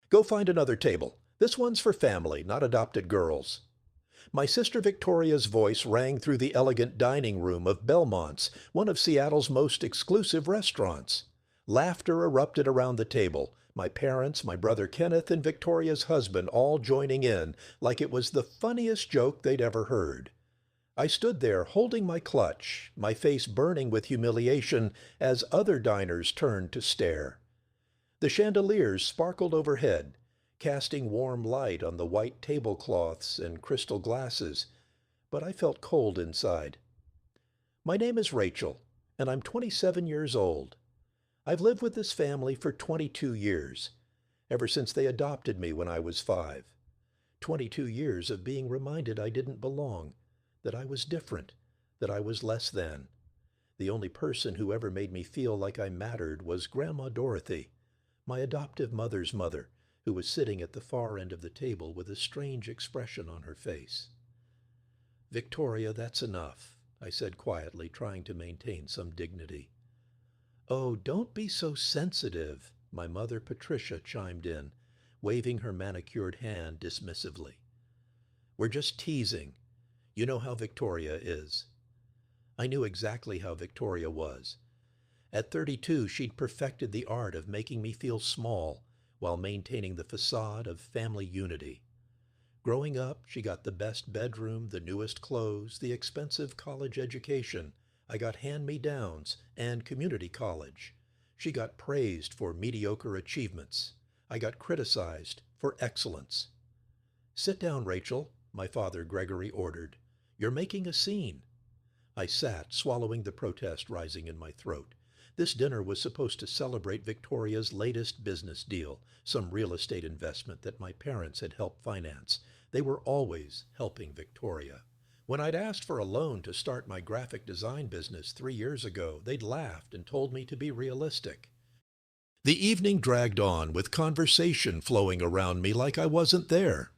Go find another table. This one's for family, not adopted girls." My sister Victoria's voice rang through the elegant dining room of Belmonts, one of Seattle's most exclusive restaurants. Laughter erupted around the table, my parents, my brother Kenneth, and Victoria's husband all joining in like it was the funniest joke they'd ever heard. I stood there holding my clutch, my face burning with humiliation as other diners turned to stare. The chandeliers sparkled overhead, casting warm light on the white tablecloths and crystal glasses, but I felt cold inside. My name is Rachel, and I'm 27 years old. I've lived with this family for 22 years, ever since they adopted me when I was 5. 22 years of being reminded I didn't belong, that I was different, that I was less than. The only person who ever made me feel like I mattered was Grandma Dorothy, my adoptive mother's mother, who was sitting at the far end of the table with a strange expression on her face. "Victoria, that's enough," I said quietly, trying to maintain some dignity. "Oh, don't be so sensitive," my mother Patricia chimed in, waving her manicured hand dismissively. "We're just teasing. You know how Victoria is." I knew exactly how Victoria was. At 32, she'd perfected the art of making me feel small while maintaining the facade of family unity. Growing up, she got the best bedroom, the newest clothes, the expensive college education. I got hand-me-downs and community college. She got praised for mediocre achievements. I got criticized for excellence. "Sit down, Rachel," my father Gregory ordered. "You're making a scene." I sat, swallowing the protest rising in my throat. This dinner was supposed to celebrate Victoria's latest business deal, some real estate investment that my parents had helped finance. They were always helping Victoria. When I'd asked for a loan to start my graphic design business 3 years ago, they'd laughed and told me to be realistic. The evening dragged on with conversation flowing around me like I wasn't there.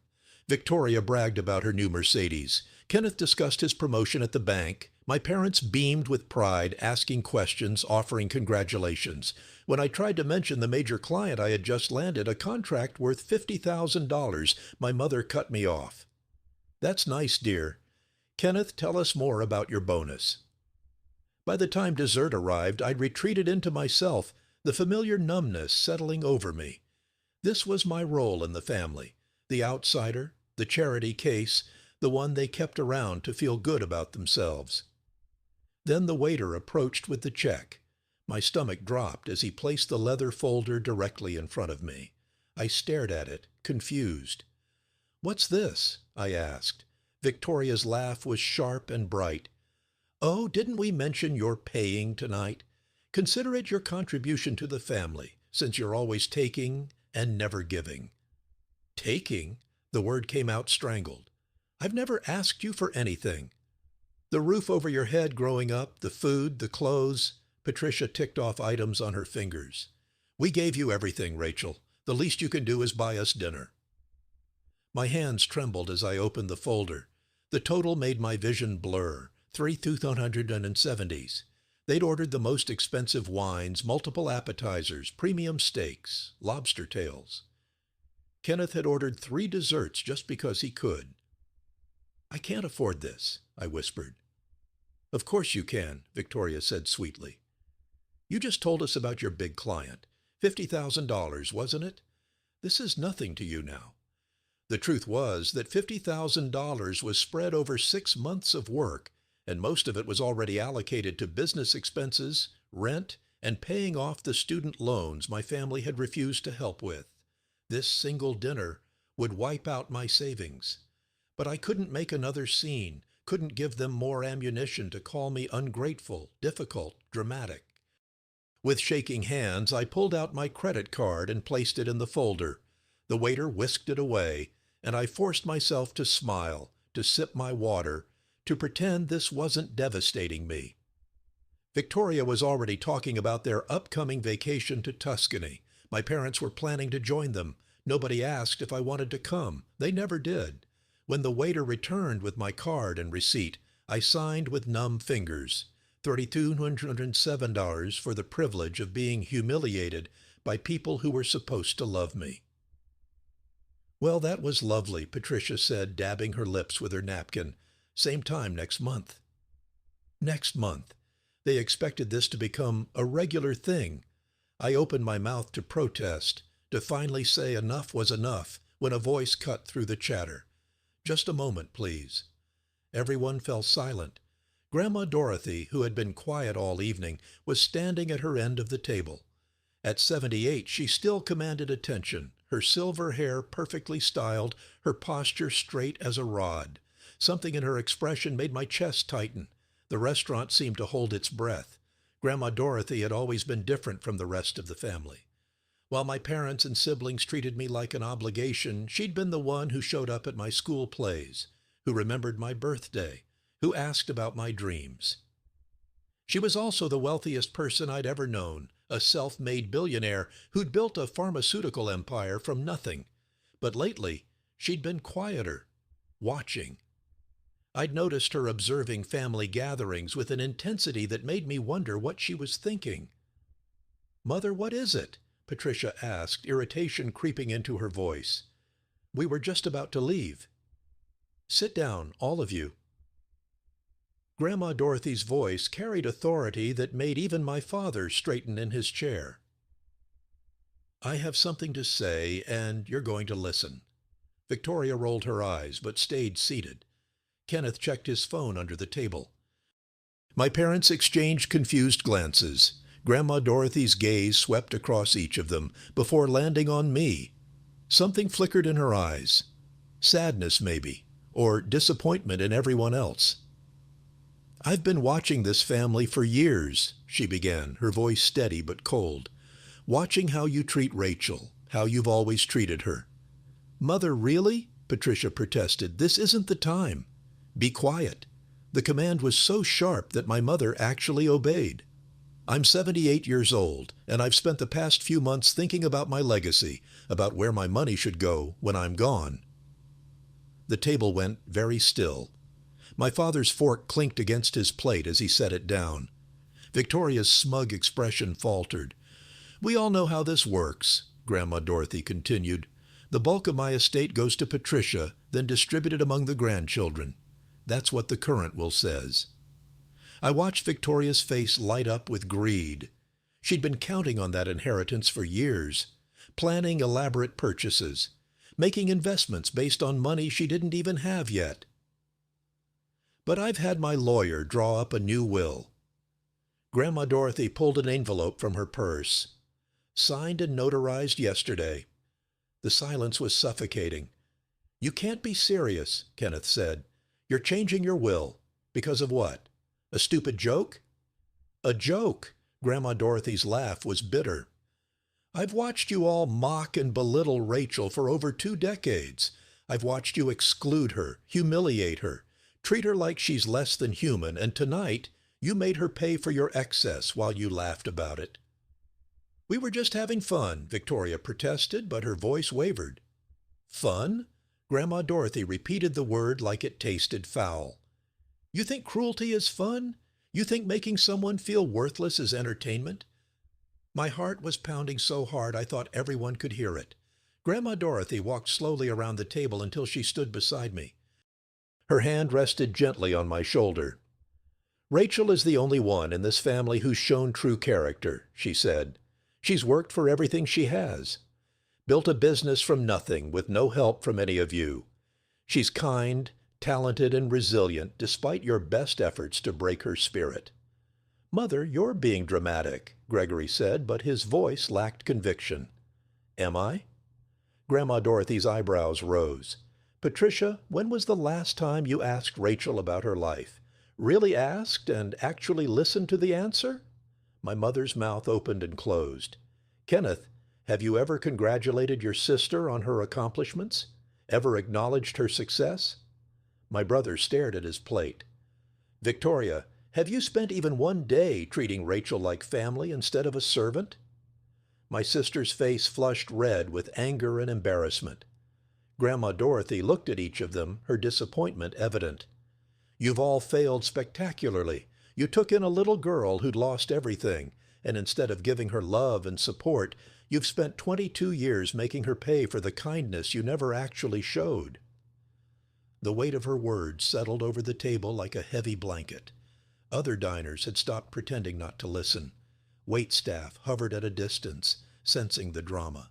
Victoria bragged about her new Mercedes. Kenneth discussed his promotion at the bank. My parents beamed with pride, asking questions, offering congratulations. When I tried to mention the major client I had just landed, a contract worth $50,000, my mother cut me off. "That's nice, dear. Kenneth, tell us more about your bonus." By the time dessert arrived, I'd retreated into myself, the familiar numbness settling over me. This was my role in the family, the outsider, the charity case, the one they kept around to feel good about themselves. Then the waiter approached with the check. My stomach dropped as he placed the leather folder directly in front of me. I stared at it, confused. "What's this?" I asked. Victoria's laugh was sharp and bright. "Oh, didn't we mention you're paying tonight? Consider it your contribution to the family, since you're always taking and never giving." "Taking?" The word came out strangled. "I've never asked you for anything." "The roof over your head growing up, the food, the clothes." Patricia ticked off items on her fingers. "We gave you everything, Rachel. The least you can do is buy us dinner." My hands trembled as I opened the folder. The total made my vision blur, 3,270s. They'd ordered the most expensive wines, multiple appetizers, premium steaks, lobster tails. Kenneth had ordered 3 desserts just because he could. "I can't afford this," I whispered. "Of course you can," Victoria said sweetly. "You just told us about your big client. $50,000, wasn't it? This is nothing to you now." The truth was that $50,000 was spread over 6 months of work, and most of it was already allocated to business expenses, rent, and paying off the student loans my family had refused to help with. This single dinner would wipe out my savings. But I couldn't make another scene, couldn't give them more ammunition to call me ungrateful, difficult, dramatic. With shaking hands, I pulled out my credit card and placed it in the folder. The waiter whisked it away, and I forced myself to smile, to sip my water, to pretend this wasn't devastating me. Victoria was already talking about their upcoming vacation to Tuscany. My parents were planning to join them. Nobody asked if I wanted to come. They never did. When the waiter returned with my card and receipt, I signed with numb fingers. $3,207 for the privilege of being humiliated by people who were supposed to love me. Well, that was lovely, Patricia said, dabbing her lips with her napkin. Same time next month. Next month. They expected this to become a regular thing. I opened my mouth to protest, to finally say enough was enough, when a voice cut through the chatter. Just a moment, please. Everyone fell silent. Grandma Dorothy, who had been quiet all evening, was standing at her end of the table. At 78, she still commanded attention, her silver hair perfectly styled, her posture straight as a rod. Something in her expression made my chest tighten. The restaurant seemed to hold its breath. Grandma Dorothy had always been different from the rest of the family. While my parents and siblings treated me like an obligation, she'd been the one who showed up at my school plays, who remembered my birthday, who asked about my dreams. She was also the wealthiest person I'd ever known, a self-made billionaire who'd built a pharmaceutical empire from nothing. But lately, she'd been quieter, watching. I'd noticed her observing family gatherings with an intensity that made me wonder what she was thinking. "Mother, what is it?" Patricia asked, irritation creeping into her voice. "We were just about to leave." "Sit down, all of you." Grandma Dorothy's voice carried authority that made even my father straighten in his chair. "I have something to say, and you're going to listen." Victoria rolled her eyes, but stayed seated. Kenneth checked his phone under the table. My parents exchanged confused glances. Grandma Dorothy's gaze swept across each of them before landing on me. Something flickered in her eyes. Sadness, maybe, or disappointment in everyone else. "I've been watching this family for years," she began, her voice steady but cold. "Watching how you treat Rachel, how you've always treated her." "Mother, really?" Patricia protested. "This isn't the time." "Be quiet." The command was so sharp that my mother actually obeyed. "I'm 78 years old, and I've spent the past few months thinking about my legacy, about where my money should go when I'm gone." The table went very still. My father's fork clinked against his plate as he set it down. Victoria's smug expression faltered. "We all know how this works," Grandma Dorothy continued. "The bulk of my estate goes to Patricia, then distributed among the grandchildren. That's what the current will says." I watched Victoria's face light up with greed. She'd been counting on that inheritance for years, planning elaborate purchases, making investments based on money she didn't even have yet. "But I've had my lawyer draw up a new will." Grandma Dorothy pulled an envelope from her purse. "Signed and notarized yesterday." The silence was suffocating. "You can't be serious," Kenneth said. "You're changing your will. Because of what? A stupid joke?" "A joke!" Grandma Dorothy's laugh was bitter. "I've watched you all mock and belittle Rachel for over 2 decades. I've watched you exclude her, humiliate her, treat her like she's less than human, and tonight you made her pay for your excess while you laughed about it." "We were just having fun," Victoria protested, but her voice wavered. "Fun?" Grandma Dorothy repeated the word like it tasted foul. "You think cruelty is fun? You think making someone feel worthless is entertainment?" My heart was pounding so hard I thought everyone could hear it. Grandma Dorothy walked slowly around the table until she stood beside me. Her hand rested gently on my shoulder. "Rachel is the only one in this family who's shown true character," she said. "She's worked for everything she has. Built a business from nothing with no help from any of you. She's kind, talented, and resilient despite your best efforts to break her spirit." "Mother, you're being dramatic," Gregory said, but his voice lacked conviction. "Am I?" Grandma Dorothy's eyebrows rose. "Patricia, when was the last time you asked Rachel about her life? Really asked and actually listened to the answer?" My mother's mouth opened and closed. "Kenneth, have you ever congratulated your sister on her accomplishments? Ever acknowledged her success?" My brother stared at his plate. "Victoria, have you spent even one day treating Rachel like family instead of a servant?" My sister's face flushed red with anger and embarrassment. Grandma Dorothy looked at each of them, her disappointment evident. "You've all failed spectacularly. You took in a little girl who'd lost everything, And instead of giving her love and support, you've spent 22 years making her pay for the kindness you never actually showed." The weight of her words settled over the table like a heavy blanket. Other diners had stopped pretending not to listen. Waitstaff hovered at a distance, sensing the drama.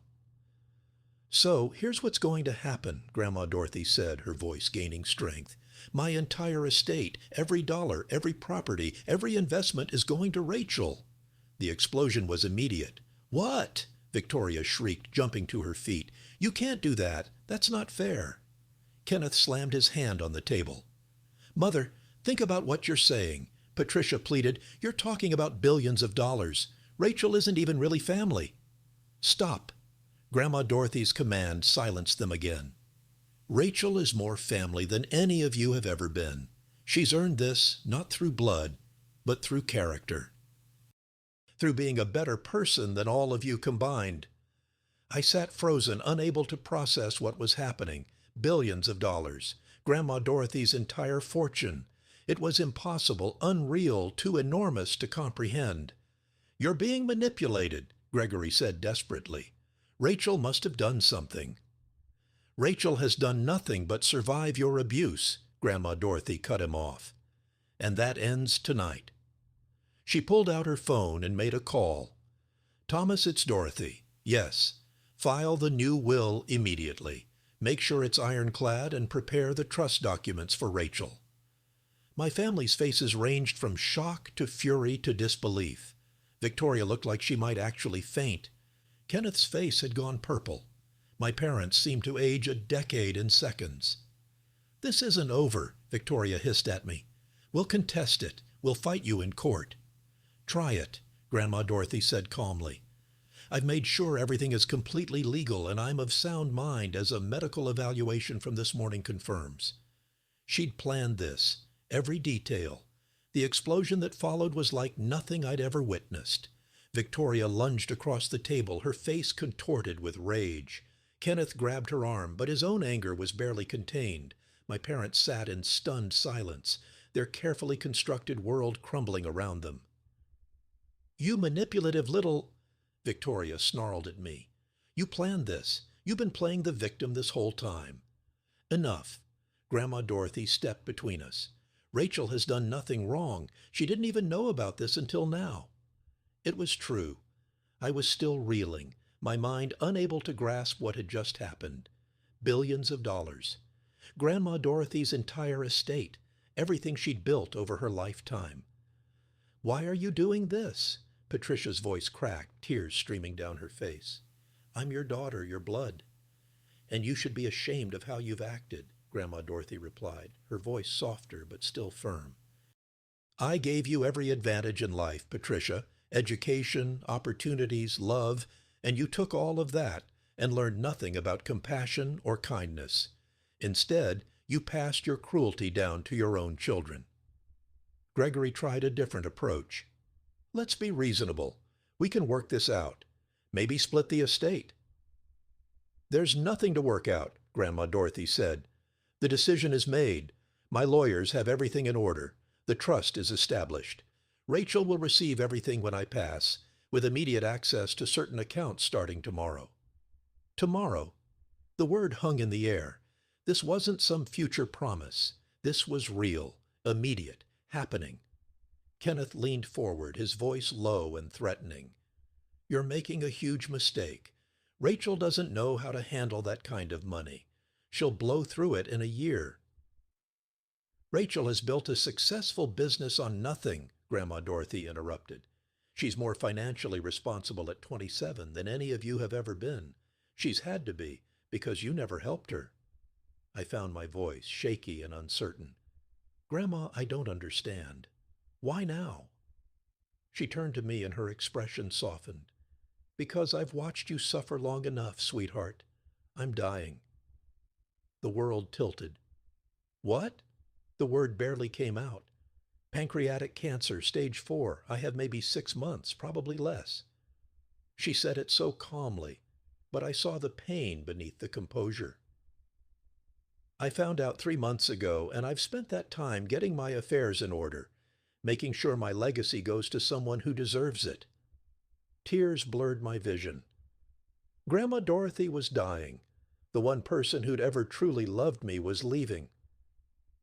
"So here's what's going to happen," Grandma Dorothy said, her voice gaining strength. "My entire estate, every dollar, every property, every investment is going to Rachel." The explosion was immediate. "What?" Victoria shrieked, jumping to her feet. "You can't do that. That's not fair." Kenneth slammed his hand on the table. "Mother, think about what you're saying," Patricia pleaded. "You're talking about billions of dollars. Rachel isn't even really family." "Stop." Grandma Dorothy's command silenced them again. "Rachel is more family than any of you have ever been. She's earned this not through blood, but through character. Through being a better person than all of you combined." I sat frozen, unable to process what was happening. Billions of dollars. Grandma Dorothy's entire fortune. It was impossible, unreal, too enormous to comprehend. "You're being manipulated," Gregory said desperately. "Rachel must have done something." "Rachel has done nothing but survive your abuse," Grandma Dorothy cut him off. "And that ends tonight." She pulled out her phone and made a call. "Thomas, it's Dorothy. Yes. File the new will immediately. Make sure it's ironclad and prepare the trust documents for Rachel." My family's faces ranged from shock to fury to disbelief. Victoria looked like she might actually faint. Kenneth's face had gone purple. My parents seemed to age a decade in seconds. "This isn't over," Victoria hissed at me. "We'll contest it. We'll fight you in court." "Try it," Grandma Dorothy said calmly. "I've made sure everything is completely legal, and I'm of sound mind, as a medical evaluation from this morning confirms." She'd planned this, every detail. The explosion that followed was like nothing I'd ever witnessed. Victoria lunged across the table, her face contorted with rage. Kenneth grabbed her arm, but his own anger was barely contained. My parents sat in stunned silence, their carefully constructed world crumbling around them. "You manipulative little—" Victoria snarled at me. "You planned this. You've been playing the victim this whole time." "Enough." Grandma Dorothy stepped between us. "Rachel has done nothing wrong. She didn't even know about this until now." It was true. I was still reeling, my mind unable to grasp what had just happened. Billions of dollars. Grandma Dorothy's entire estate, everything she'd built over her lifetime. "Why are you doing this?" Patricia's voice cracked, tears streaming down her face. "I'm your daughter, your blood." "And you should be ashamed of how you've acted," Grandma Dorothy replied, her voice softer but still firm. "I gave you every advantage in life, Patricia. Education, opportunities, love, and you took all of that and learned nothing about compassion or kindness. Instead, you passed your cruelty down to your own children." Gregory tried a different approach. "Let's be reasonable. We can work this out. Maybe split the estate." "There's nothing to work out," Grandma Dorothy said. "The decision is made. My lawyers have everything in order. The trust is established. Rachel will receive everything when I pass, with immediate access to certain accounts starting tomorrow." Tomorrow. The word hung in the air. This wasn't some future promise. This was real, immediate, happening. Kenneth leaned forward, his voice low and threatening. "You're making a huge mistake. Rachel doesn't know how to handle that kind of money. She'll blow through it in a year." "Rachel has built a successful business on nothing," Grandma Dorothy interrupted. "She's more financially responsible at 27 than any of you have ever been. She's had to be, because you never helped her." I found my voice shaky and uncertain. "Grandma, I don't understand. Why now?" She turned to me and her expression softened. "Because I've watched you suffer long enough, sweetheart. I'm dying." The world tilted. "What?" The word barely came out. "Pancreatic cancer, stage 4. I have maybe 6 months, probably less." She said it so calmly, but I saw the pain beneath the composure. "I found out 3 months ago, and I've spent that time getting my affairs in order, making sure my legacy goes to someone who deserves it." Tears blurred my vision. Grandma Dorothy was dying. The one person who'd ever truly loved me was leaving.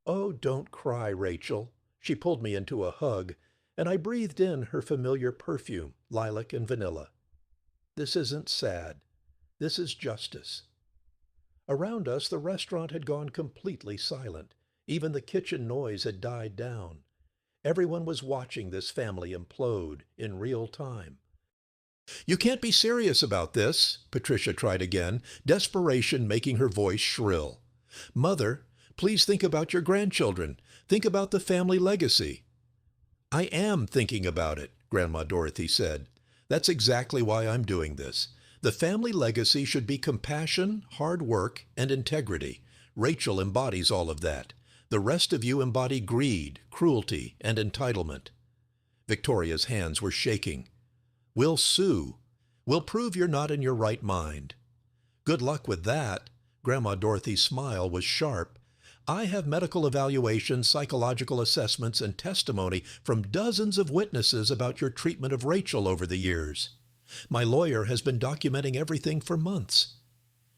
"Oh, don't cry, Rachel." She pulled me into a hug, and I breathed in her familiar perfume, lilac and vanilla. "This isn't sad. This is justice." Around us, the restaurant had gone completely silent. Even the kitchen noise had died down. Everyone was watching this family implode in real time. "You can't be serious about this," Patricia tried again, desperation making her voice shrill. "Mother, please think about your grandchildren. Think about the family legacy." "I am thinking about it," Grandma Dorothy said. "That's exactly why I'm doing this. The family legacy should be compassion, hard work, and integrity. Rachel embodies all of that. The rest of you embody greed, cruelty, and entitlement." Victoria's hands were shaking. "We'll sue. We'll prove you're not in your right mind." "Good luck with that." Grandma Dorothy's smile was sharp. "I have medical evaluations, psychological assessments, and testimony from dozens of witnesses about your treatment of Rachel over the years. My lawyer has been documenting everything for months.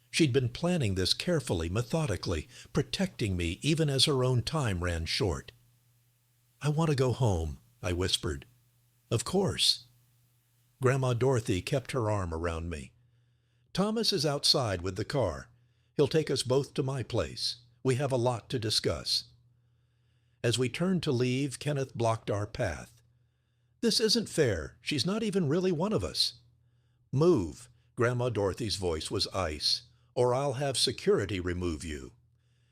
She'd been planning this carefully, methodically, protecting me even as her own time ran short." "I want to go home," I whispered. "Of course." Grandma Dorothy kept her arm around me. "Thomas is outside with the car. He'll take us both to my place. We have a lot to discuss." As we turned to leave, Kenneth blocked our path. "This isn't fair. She's not even really one of us." "Move." Grandma Dorothy's voice was ice. "Or I'll have security remove you."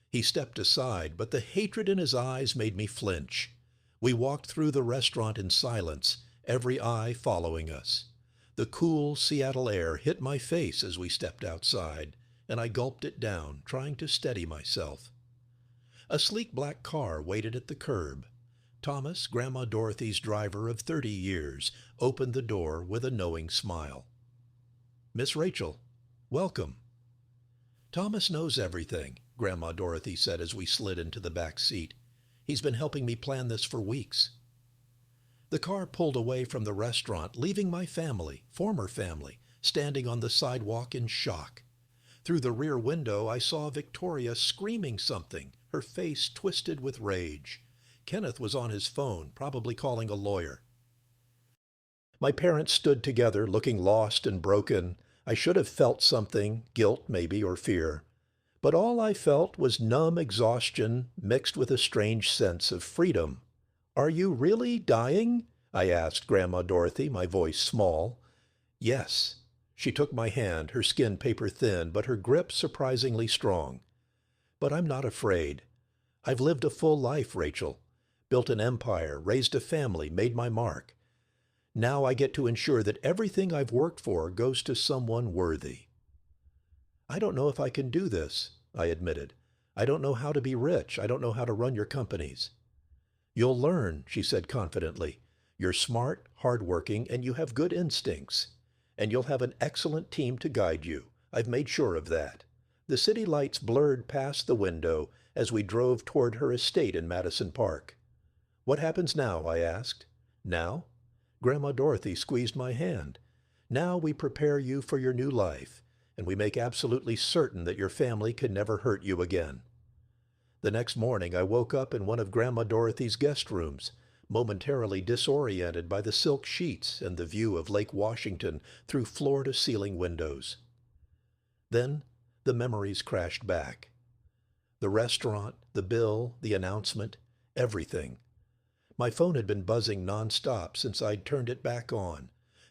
He stepped aside, but the hatred in his eyes made me flinch. We walked through the restaurant in silence, every eye following us. The cool Seattle air hit my face as we stepped outside, and I gulped it down, trying to steady myself. A sleek black car waited at the curb. Thomas, Grandma Dorothy's driver of 30 years, opened the door with a knowing smile. "Miss Rachel, welcome." "Thomas knows everything," Grandma Dorothy said as we slid into the back seat. "He's been helping me plan this for weeks." The car pulled away from the restaurant, leaving my family, former family, standing on the sidewalk in shock. Through the rear window, I saw Victoria screaming something, her face twisted with rage. Kenneth was on his phone, probably calling a lawyer. My parents stood together, looking lost and broken. I should have felt something, guilt maybe, or fear. But all I felt was numb exhaustion mixed with a strange sense of freedom. "Are you really dying?" I asked Grandma Dorothy, my voice small. "Yes." She took my hand, her skin paper thin, but her grip surprisingly strong. "But I'm not afraid. I've lived a full life, Rachel. Built an empire, raised a family, made my mark. Now I get to ensure that everything I've worked for goes to someone worthy." "I don't know if I can do this," I admitted. "I don't know how to be rich. I don't know how to run your companies." "You'll learn," she said confidently. "You're smart, hardworking, and you have good instincts. And you'll have an excellent team to guide you. I've made sure of that." The city lights blurred past the window as we drove toward her estate in Madison Park. "What happens now?" I asked. "Now?" Grandma Dorothy squeezed my hand. "Now we prepare you for your new life, and we make absolutely certain that your family can never hurt you again." The next morning I woke up in one of Grandma Dorothy's guest rooms, momentarily disoriented by the silk sheets and the view of Lake Washington through floor-to-ceiling windows. Then the memories crashed back. The restaurant, the bill, the announcement, everything. My phone had been buzzing nonstop since I'd turned it back on.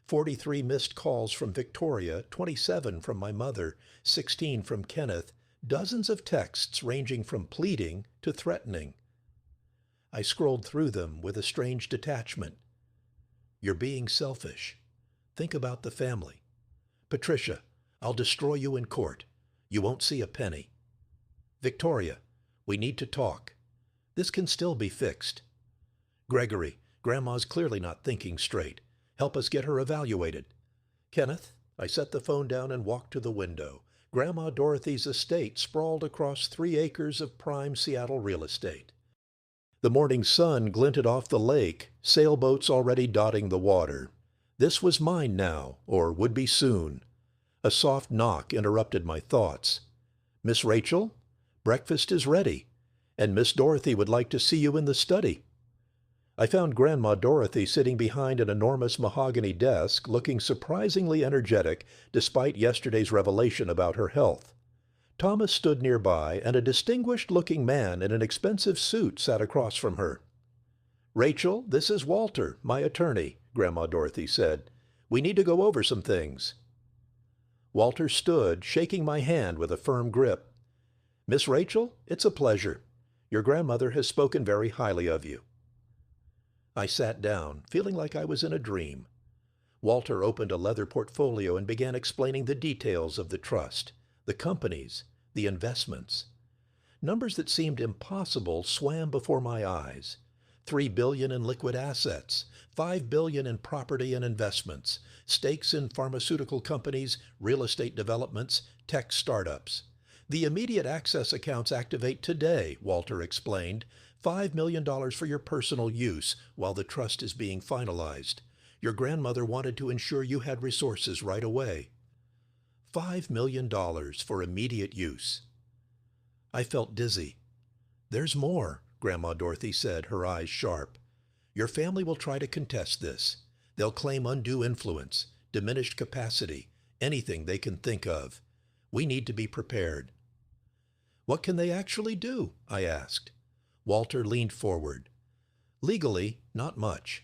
43 missed calls from Victoria, 27 from my mother, 16 from Kenneth, dozens of texts ranging from pleading to threatening. I scrolled through them with a strange detachment. "You're being selfish. Think about the family. Patricia, I'll destroy you in court. You won't see a penny. Victoria, we need to talk. This can still be fixed. Gregory, Grandma's clearly not thinking straight. Help us get her evaluated. Kenneth," I set the phone down and walked to the window. Grandma Dorothy's estate sprawled across 3 acres of prime Seattle real estate. The morning sun glinted off the lake, sailboats already dotting the water. This was mine now, or would be soon. A soft knock interrupted my thoughts. "Miss Rachel? Breakfast is ready, and Miss Dorothy would like to see you in the study." I found Grandma Dorothy sitting behind an enormous mahogany desk, looking surprisingly energetic despite yesterday's revelation about her health. Thomas stood nearby, and a distinguished-looking man in an expensive suit sat across from her. "Rachel, this is Walter, my attorney," Grandma Dorothy said. "We need to go over some things." Walter stood, shaking my hand with a firm grip. "Miss Rachel, it's a pleasure. Your grandmother has spoken very highly of you." I sat down, feeling like I was in a dream. Walter opened a leather portfolio and began explaining the details of the trust, the companies, the investments. Numbers that seemed impossible swam before my eyes. $3 billion in liquid assets, $5 billion in property and investments, stakes in pharmaceutical companies, real estate developments, tech startups. The immediate access accounts activate today, Walter explained. $5 million for your personal use while the trust is being finalized. Your grandmother wanted to ensure you had resources right away. $5 million for immediate use. I felt dizzy. "There's more," Grandma Dorothy said, her eyes sharp. "Your family will try to contest this. They'll claim undue influence, diminished capacity, anything they can think of. We need to be prepared." "What can they actually do?" I asked. Walter leaned forward. "Legally, not much.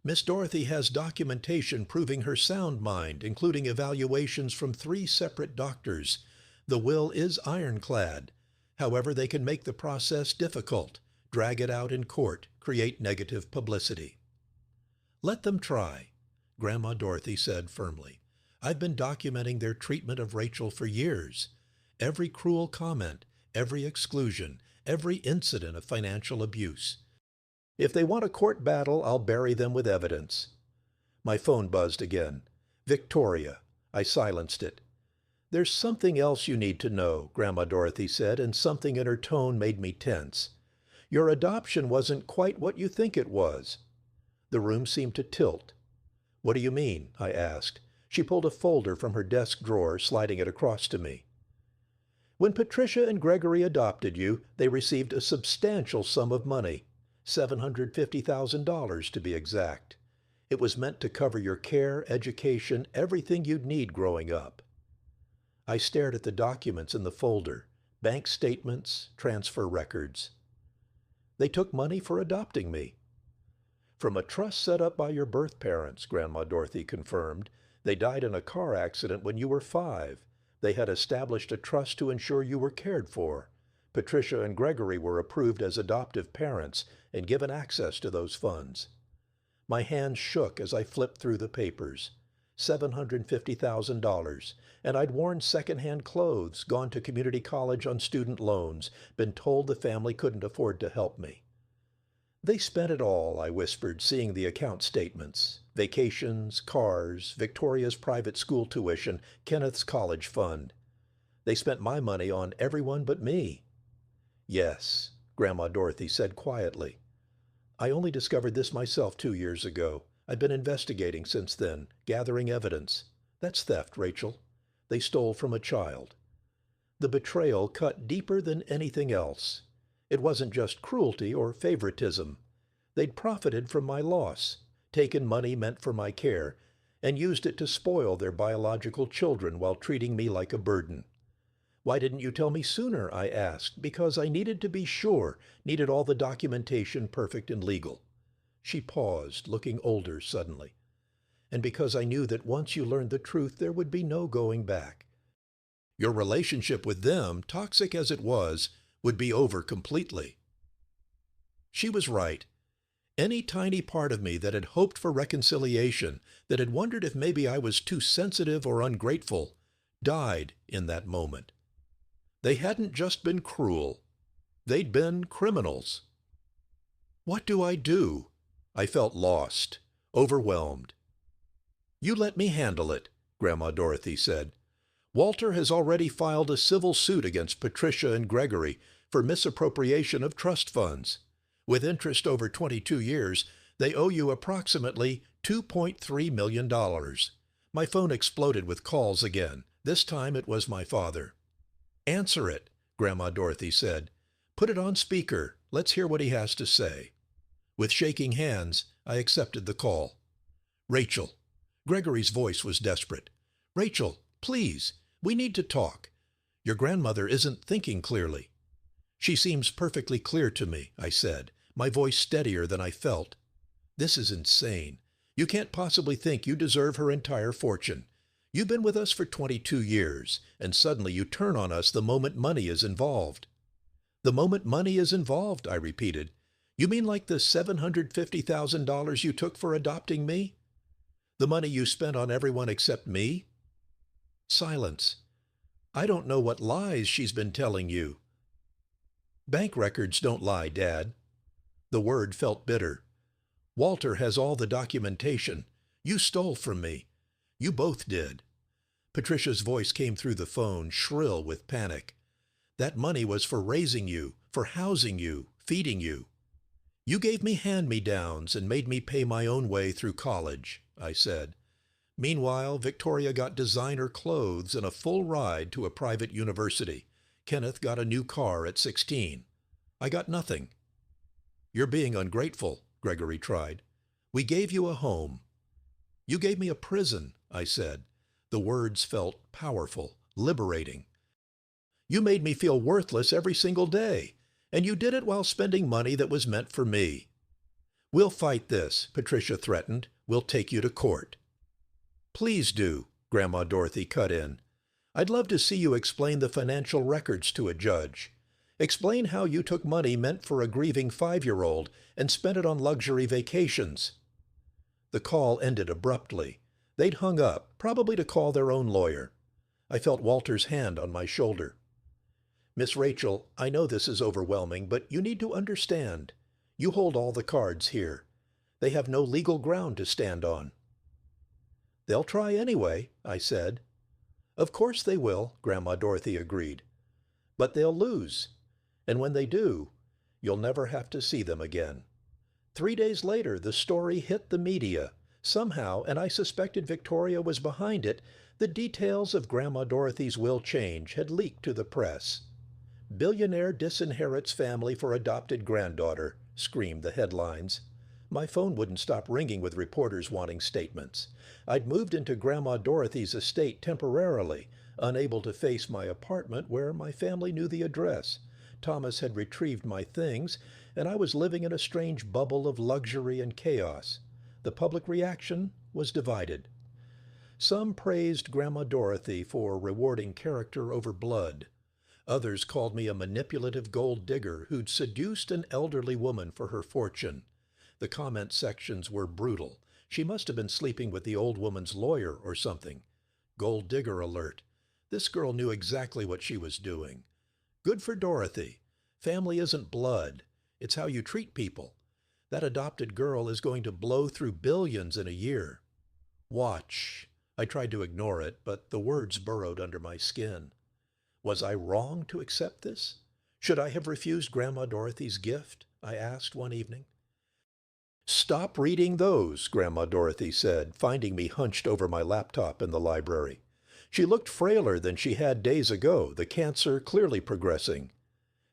Miss Dorothy has documentation proving her sound mind, including evaluations from 3 separate doctors. The will is ironclad. However, they can make the process difficult, drag it out in court, create negative publicity." "Let them try," Grandma Dorothy said firmly. "I've been documenting their treatment of Rachel for years. Every cruel comment, every exclusion, every incident of financial abuse. If they want a court battle, I'll bury them with evidence." My phone buzzed again. "Victoria." I silenced it. "There's something else you need to know," Grandma Dorothy said, and something in her tone made me tense. "Your adoption wasn't quite what you think it was." The room seemed to tilt. "What do you mean?" I asked. She pulled a folder from her desk drawer, sliding it across to me. "When Patricia and Gregory adopted you, they received a substantial sum of money, $750,000 to be exact. It was meant to cover your care, education, everything you'd need growing up." I stared at the documents in the folder, bank statements, transfer records. "They took money for adopting me." "From a trust set up by your birth parents," Grandma Dorothy confirmed. "They died in a car accident when you were 5. They had established a trust to ensure you were cared for. Patricia and Gregory were approved as adoptive parents and given access to those funds." My hands shook as I flipped through the papers. $750,000, and I'd worn second-hand clothes, gone to community college on student loans, been told the family couldn't afford to help me. "They spent it all," I whispered, seeing the account statements. "Vacations, cars, Victoria's private school tuition, Kenneth's college fund. They spent my money on everyone but me." "Yes," Grandma Dorothy said quietly. "I only discovered this myself 2 years ago. I've been investigating since then, gathering evidence. That's theft, Rachel. They stole from a child." The betrayal cut deeper than anything else. It wasn't just cruelty or favoritism. They'd profited from my loss, taken money meant for my care, and used it to spoil their biological children while treating me like a burden. "Why didn't you tell me sooner?" I asked. "Because I needed to be sure, needed all the documentation perfect and legal." She paused, looking older suddenly. "And because I knew that once you learned the truth, there would be no going back. Your relationship with them, toxic as it was, would be over completely." She was right. Any tiny part of me that had hoped for reconciliation, that had wondered if maybe I was too sensitive or ungrateful, died in that moment. They hadn't just been cruel. They'd been criminals. What do I do? I felt lost, overwhelmed. "You let me handle it," Grandma Dorothy said. "Walter has already filed a civil suit against Patricia and Gregory for misappropriation of trust funds. With interest over 22 years, they owe you approximately $2.3 million. My phone exploded with calls again. This time it was my father. "Answer it," Grandma Dorothy said. "Put it on speaker. Let's hear what he has to say." With shaking hands, I accepted the call. "Rachel." Gregory's voice was desperate. "Rachel, please, we need to talk. Your grandmother isn't thinking clearly." "She seems perfectly clear to me," I said, my voice steadier than I felt. "This is insane. You can't possibly think you deserve her entire fortune. You've been with us for 22 years, and suddenly you turn on us the moment money is involved." "The moment money is involved," I repeated. "You mean like the $750,000 you took for adopting me? The money you spent on everyone except me?" Silence. "I don't know what lies she's been telling you." "Bank records don't lie, Dad." The word felt bitter. "Walter has all the documentation. You stole from me. You both did." Patricia's voice came through the phone, shrill with panic. "That money was for raising you, for housing you, feeding you. You gave me hand-me-downs and made me pay my own way through college," I said. "Meanwhile, Victoria got designer clothes and a full ride to a private university. Kenneth got a new car at 16. I got nothing." "You're being ungrateful," Gregory tried. "We gave you a home." "You gave me a prison," I said. The words felt powerful, liberating. "You made me feel worthless every single day, and you did it while spending money that was meant for me." "We'll fight this," Patricia threatened. "We'll take you to court." "Please do," Grandma Dorothy cut in. "I'd love to see you explain the financial records to a judge. Explain how you took money meant for a grieving 5-year-old and spent it on luxury vacations." The call ended abruptly. They'd hung up, probably to call their own lawyer. I felt Walter's hand on my shoulder. "Miss Rachel, I know this is overwhelming, but you need to understand. You hold all the cards here. They have no legal ground to stand on." "They'll try anyway," I said. "Of course they will," Grandma Dorothy agreed. "But they'll lose. And when they do, you'll never have to see them again." 3 days later, the story hit the media. Somehow, and I suspected Victoria was behind it, the details of Grandma Dorothy's will change had leaked to the press. "Billionaire disinherits family for adopted granddaughter," screamed the headlines. My phone wouldn't stop ringing with reporters wanting statements. I'd moved into Grandma Dorothy's estate temporarily, unable to face my apartment where my family knew the address. Thomas had retrieved my things, and I was living in a strange bubble of luxury and chaos. The public reaction was divided. Some praised Grandma Dorothy for rewarding character over blood. Others called me a manipulative gold digger who'd seduced an elderly woman for her fortune. The comment sections were brutal. She must have been sleeping with the old woman's lawyer or something. Gold digger alert. This girl knew exactly what she was doing. Good for Dorothy. Family isn't blood. It's how you treat people. That adopted girl is going to blow through billions in a year. Watch. I tried to ignore it, but the words burrowed under my skin. Was I wrong to accept this? Should I have refused Grandma Dorothy's gift? I asked one evening. "Stop reading those," Grandma Dorothy said, finding me hunched over my laptop in the library. She looked frailer than she had days ago, the cancer clearly progressing.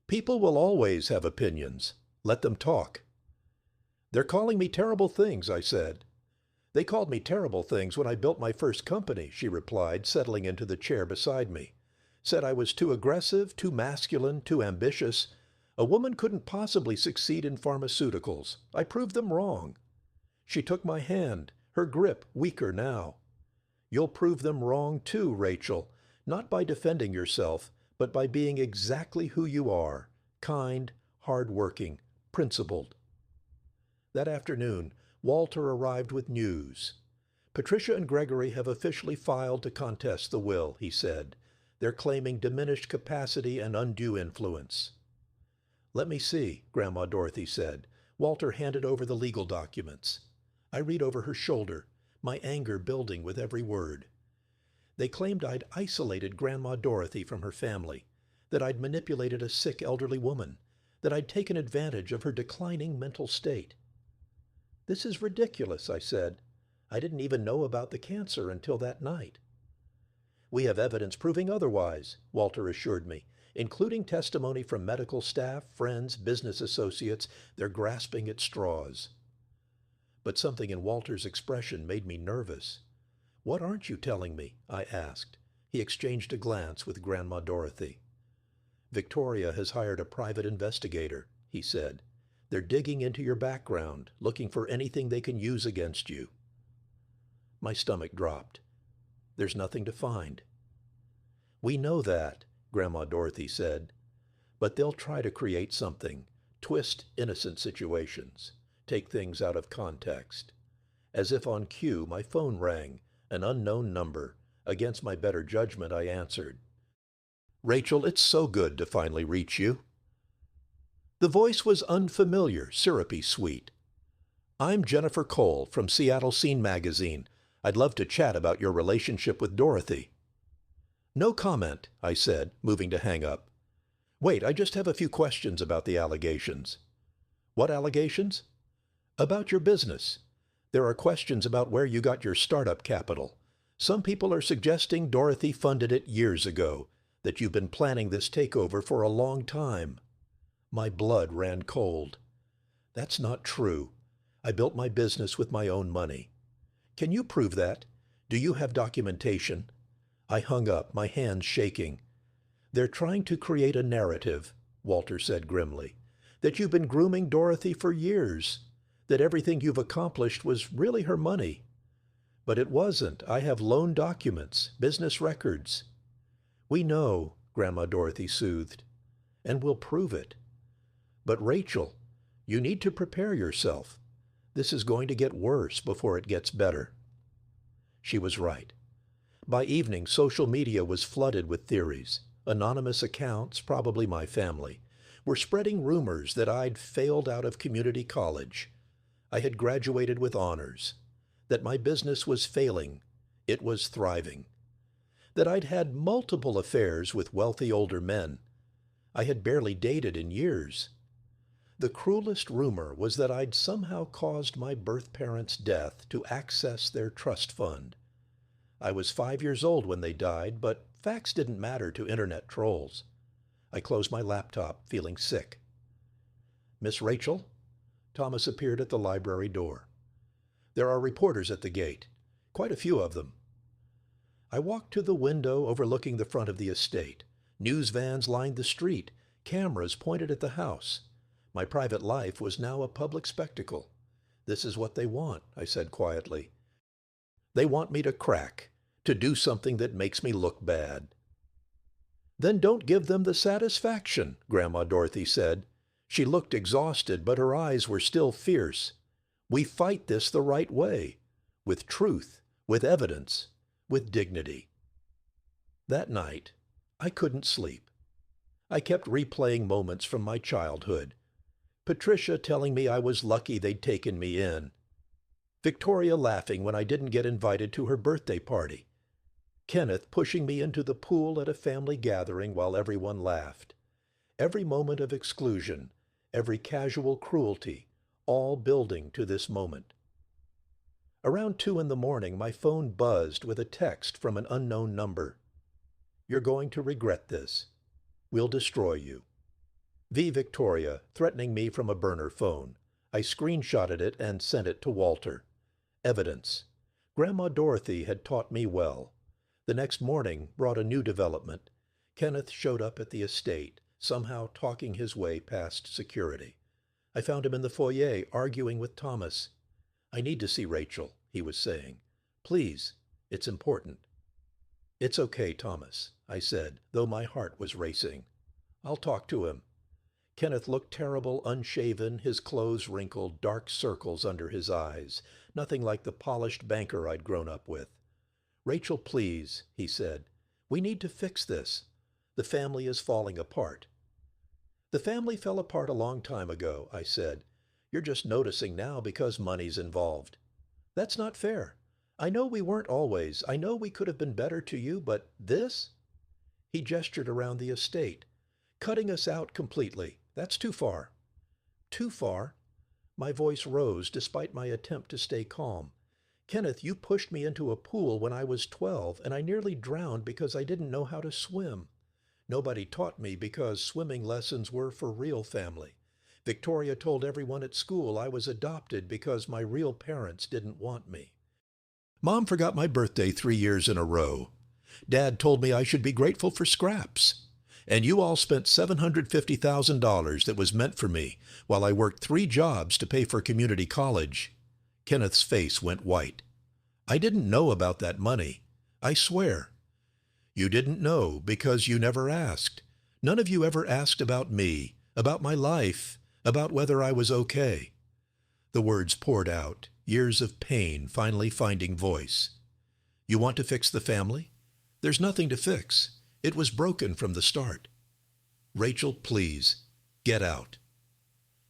"People will always have opinions. Let them talk." "They're calling me terrible things," I said. "They called me terrible things when I built my first company," she replied, settling into the chair beside me. "Said I was too aggressive, too masculine, too ambitious. A woman couldn't possibly succeed in pharmaceuticals. I proved them wrong." She took my hand, her grip weaker now. "You'll prove them wrong too, Rachel, not by defending yourself, but by being exactly who you are, kind, hard-working, principled." That afternoon, Walter arrived with news. "Patricia and Gregory have officially filed to contest the will," he said. "They're claiming diminished capacity and undue influence." "Let me see," Grandma Dorothy said. Walter handed over the legal documents. I read over her shoulder, my anger building with every word. "They claimed I'd isolated Grandma Dorothy from her family, that I'd manipulated a sick elderly woman, that I'd taken advantage of her declining mental state." "This is ridiculous," I said. I didn't even know about the cancer until that night. We have evidence proving otherwise, Walter assured me, including testimony from medical staff, friends, business associates. They're grasping at straws. But something in Walter's expression made me nervous. "What aren't you telling me?" I asked. He exchanged a glance with Grandma Dorothy. "Victoria has hired a private investigator," he said. "They're digging into your background, looking for anything they can use against you." My stomach dropped. "There's nothing to find." "We know that," Grandma Dorothy said. "But they'll try to create something, twist innocent situations, take things out of context." As if on cue, my phone rang, an unknown number. Against my better judgment, I answered. "Rachel, it's so good to finally reach you." The voice was unfamiliar, syrupy sweet. "I'm Jennifer Cole from Seattle Scene Magazine. I'd love to chat about your relationship with Dorothy." "No comment," I said, moving to hang up. "Wait, I just have a few questions about the allegations." "What allegations?" "About your business. There are questions about where you got your startup capital. Some people are suggesting Dorothy funded it years ago, that you've been planning this takeover for a long time." My blood ran cold. "That's not true. I built my business with my own money." "Can you prove that? Do you have documentation?" I hung up, my hands shaking. "They're trying to create a narrative," Walter said grimly, "that you've been grooming Dorothy for years, that everything you've accomplished was really her money. But it wasn't. I have loan documents, business records." "We know," Grandma Dorothy soothed, "and we'll prove it. But Rachel, you need to prepare yourself. This is going to get worse before it gets better." She was right. By evening, social media was flooded with theories. Anonymous accounts, probably my family, were spreading rumors that I'd failed out of community college. I had graduated with honors. That my business was failing. It was thriving. That I'd had multiple affairs with wealthy older men. I had barely dated in years. The cruelest rumor was that I'd somehow caused my birth parents' death to access their trust fund. I was 5 years old when they died, but facts didn't matter to internet trolls. I closed my laptop, feeling sick. "Miss Rachel?" Thomas appeared at the library door. "There are reporters at the gate. Quite a few of them." I walked to the window overlooking the front of the estate. News vans lined the street. Cameras pointed at the house. My private life was now a public spectacle. "This is what they want," I said quietly. "They want me to crack, to do something that makes me look bad." "Then don't give them the satisfaction," Grandma Dorothy said. She looked exhausted, but her eyes were still fierce. "We fight this the right way, with truth, with evidence, with dignity." That night, I couldn't sleep. I kept replaying moments from my childhood. Patricia telling me I was lucky they'd taken me in. Victoria laughing when I didn't get invited to her birthday party. Kenneth pushing me into the pool at a family gathering while everyone laughed. Every moment of exclusion, every casual cruelty, all building to this moment. Around 2 in the morning, my phone buzzed with a text from an unknown number. "You're going to regret this. We'll destroy you." V. Victoria, threatening me from a burner phone. I screenshotted it and sent it to Walter. Evidence. Grandma Dorothy had taught me well. The next morning brought a new development. Kenneth showed up at the estate, somehow talking his way past security. I found him in the foyer arguing with Thomas. "I need to see Rachel," he was saying. "Please, it's important." "It's okay, Thomas," I said, though my heart was racing. "I'll talk to him." Kenneth looked terrible, unshaven, his clothes wrinkled, dark circles under his eyes, nothing like the polished banker I'd grown up with. "Rachel, please," he said. "We need to fix this. The family is falling apart." "The family fell apart a long time ago," I said. "You're just noticing now because money's involved." "That's not fair. I know we weren't always. I know we could have been better to you, but this?" He gestured around the estate. "Cutting us out completely. That's too far." "Too far?" My voice rose despite my attempt to stay calm. Kenneth, you pushed me into a pool when I was 12, and I nearly drowned because I didn't know how to swim. Nobody taught me because swimming lessons were for real family. Victoria told everyone at school I was adopted because my real parents didn't want me. Mom forgot my birthday 3 years in a row. Dad told me I should be grateful for scraps. And you all spent $750,000 that was meant for me while I worked 3 jobs to pay for community college. Kenneth's face went white. I didn't know about that money. I swear. You didn't know because you never asked. None of you ever asked about me, about my life, about whether I was okay. The words poured out, years of pain finally finding voice. You want to fix the family? There's nothing to fix. It was broken from the start. Rachel, please, get out.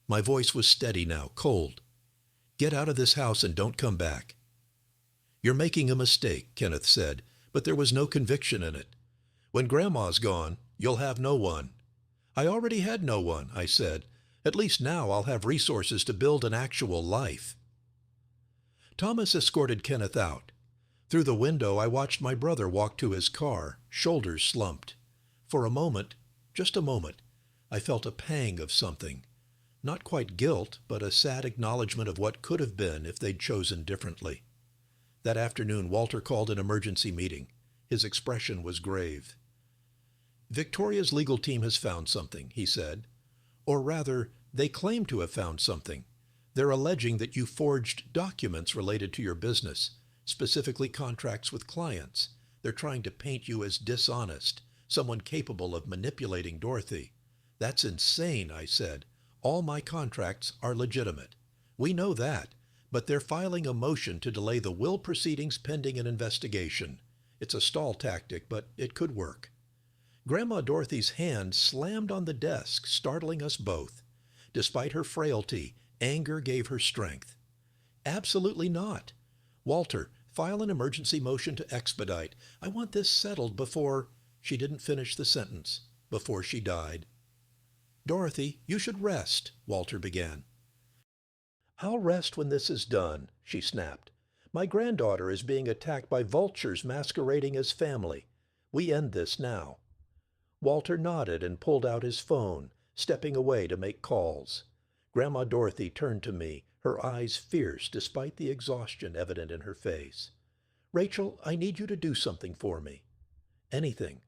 My voice was steady now, cold. Get out of this house and don't come back. You're making a mistake, Kenneth said, but there was no conviction in it. When Grandma's gone, you'll have no one. I already had no one, I said. At least now I'll have resources to build an actual life. Thomas escorted Kenneth out. Through the window, I watched my brother walk to his car, shoulders slumped. For a moment, just a moment, I felt a pang of something. Not quite guilt, but a sad acknowledgement of what could have been if they'd chosen differently. That afternoon, Walter called an emergency meeting. His expression was grave. Victoria's legal team has found something, he said. Or rather, they claim to have found something. They're alleging that you forged documents related to your business, specifically contracts with clients. They're trying to paint you as dishonest, someone capable of manipulating Dorothy. That's insane, I said. All my contracts are legitimate. We know that, but they're filing a motion to delay the will proceedings pending an investigation. It's a stall tactic, but it could work. Grandma Dorothy's hand slammed on the desk, startling us both. Despite her frailty, anger gave her strength. Absolutely not. Walter, file an emergency motion to expedite. I want this settled before... She didn't finish the sentence. Before she died. Dorothy, you should rest, Walter began. I'll rest when this is done, she snapped. My granddaughter is being attacked by vultures masquerading as family. We end this now. Walter nodded and pulled out his phone, stepping away to make calls. Grandma Dorothy turned to me, her eyes fierce despite the exhaustion evident in her face. Rachel, I need you to do something for me. Anything.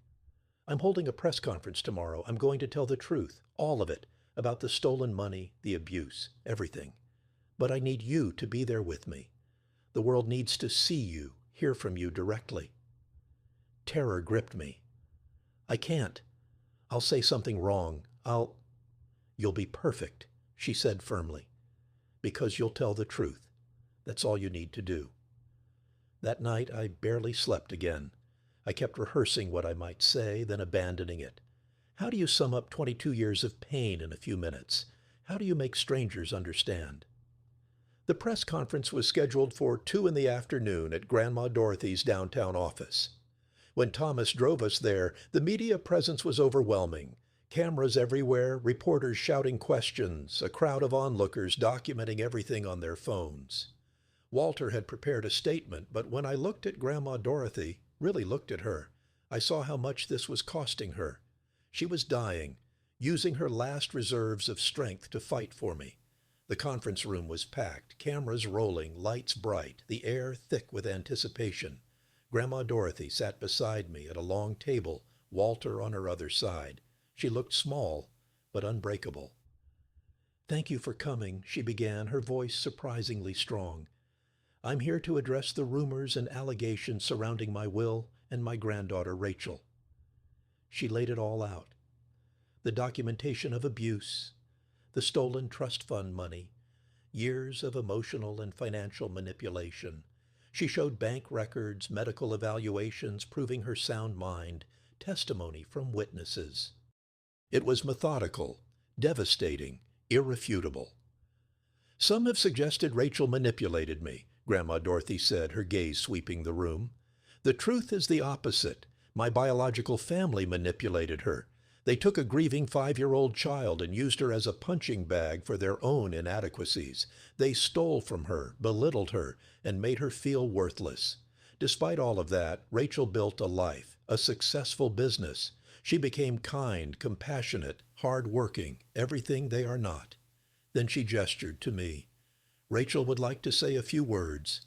I'm holding a press conference tomorrow. I'm going to tell the truth, all of it, about the stolen money, the abuse, everything. But I need you to be there with me. The world needs to see you, hear from you directly. Terror gripped me. I can't. I'll say something wrong. You'll be perfect, she said firmly, because you'll tell the truth. That's all you need to do. That night I barely slept again. I kept rehearsing what I might say, then abandoning it. How do you sum up 22 years of pain in a few minutes? How do you make strangers understand? The press conference was scheduled for 2 p.m. at Grandma Dorothy's downtown office. When Thomas drove us there, the media presence was overwhelming. Cameras everywhere, reporters shouting questions, a crowd of onlookers documenting everything on their phones. Walter had prepared a statement, but when I looked at Grandma Dorothy, really looked at her, I saw how much this was costing her. She was dying, using her last reserves of strength to fight for me. The conference room was packed, cameras rolling, lights bright, the air thick with anticipation. Grandma Dorothy sat beside me at a long table, Walter on her other side. She looked small, but unbreakable. Thank you for coming, she began, her voice surprisingly strong. I'm here to address the rumors and allegations surrounding my will and my granddaughter Rachel. She laid it all out. The documentation of abuse, the stolen trust fund money, years of emotional and financial manipulation. She showed bank records, medical evaluations proving her sound mind, testimony from witnesses. It was methodical, devastating, irrefutable. Some have suggested Rachel manipulated me, Grandma Dorothy said, her gaze sweeping the room. The truth is the opposite. My biological family manipulated her. They took a grieving 5-year-old child and used her as a punching bag for their own inadequacies. They stole from her, belittled her, and made her feel worthless. Despite all of that, Rachel built a life, a successful business. She became kind, compassionate, hard-working, everything they are not. Then she gestured to me. Rachel would like to say a few words.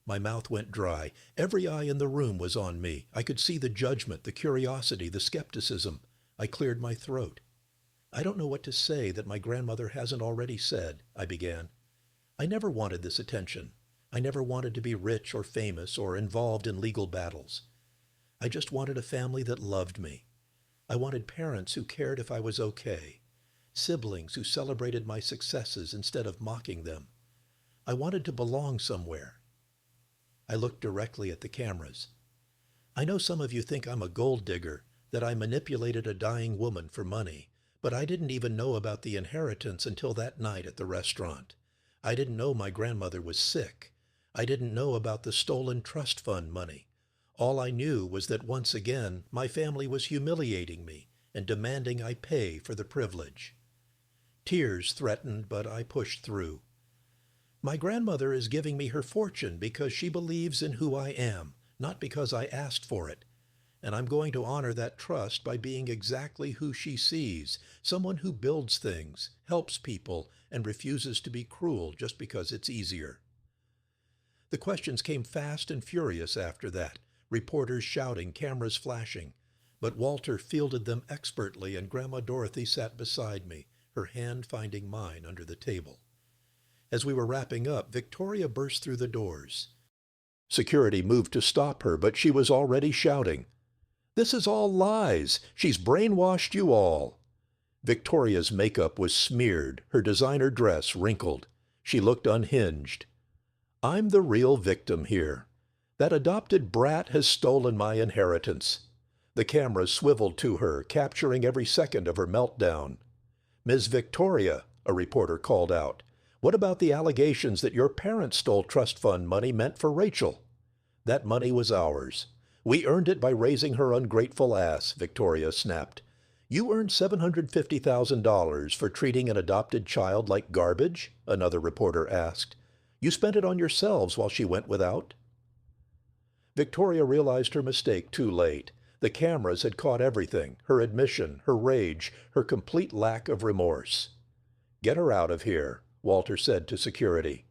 My mouth went dry. Every eye in the room was on me. I could see the judgment, the curiosity, the skepticism. I cleared my throat. I don't know what to say that my grandmother hasn't already said, I began. I never wanted this attention. I never wanted to be rich or famous or involved in legal battles. I just wanted a family that loved me. I wanted parents who cared if I was okay, siblings who celebrated my successes instead of mocking them. I wanted to belong somewhere. I looked directly at the cameras. I know some of you think I'm a gold digger, that I manipulated a dying woman for money, but I didn't even know about the inheritance until that night at the restaurant. I didn't know my grandmother was sick. I didn't know about the stolen trust fund money. All I knew was that once again, my family was humiliating me and demanding I pay for the privilege. Tears threatened, but I pushed through. My grandmother is giving me her fortune because she believes in who I am, not because I asked for it. And I'm going to honor that trust by being exactly who she sees, someone who builds things, helps people, and refuses to be cruel just because it's easier. The questions came fast and furious after that, reporters shouting, cameras flashing. But Walter fielded them expertly, and Grandma Dorothy sat beside me, her hand finding mine under the table. As we were wrapping up, Victoria burst through the doors. Security moved to stop her, but she was already shouting, "This is all lies! She's brainwashed you all!" Victoria's makeup was smeared, her designer dress wrinkled. She looked unhinged. "I'm the real victim here. That adopted brat has stolen my inheritance." The camera swiveled to her, capturing every second of her meltdown. "Ms. Victoria," a reporter called out, "what about the allegations that your parents stole trust fund money meant for Rachel?" "That money was ours. We earned it by raising her ungrateful ass," Victoria snapped. "You earned $750,000 for treating an adopted child like garbage?" another reporter asked. "You spent it on yourselves while she went without?" Victoria realized her mistake too late. The cameras had caught everything, her admission, her rage, her complete lack of remorse. "Get her out of here," Walter said to security.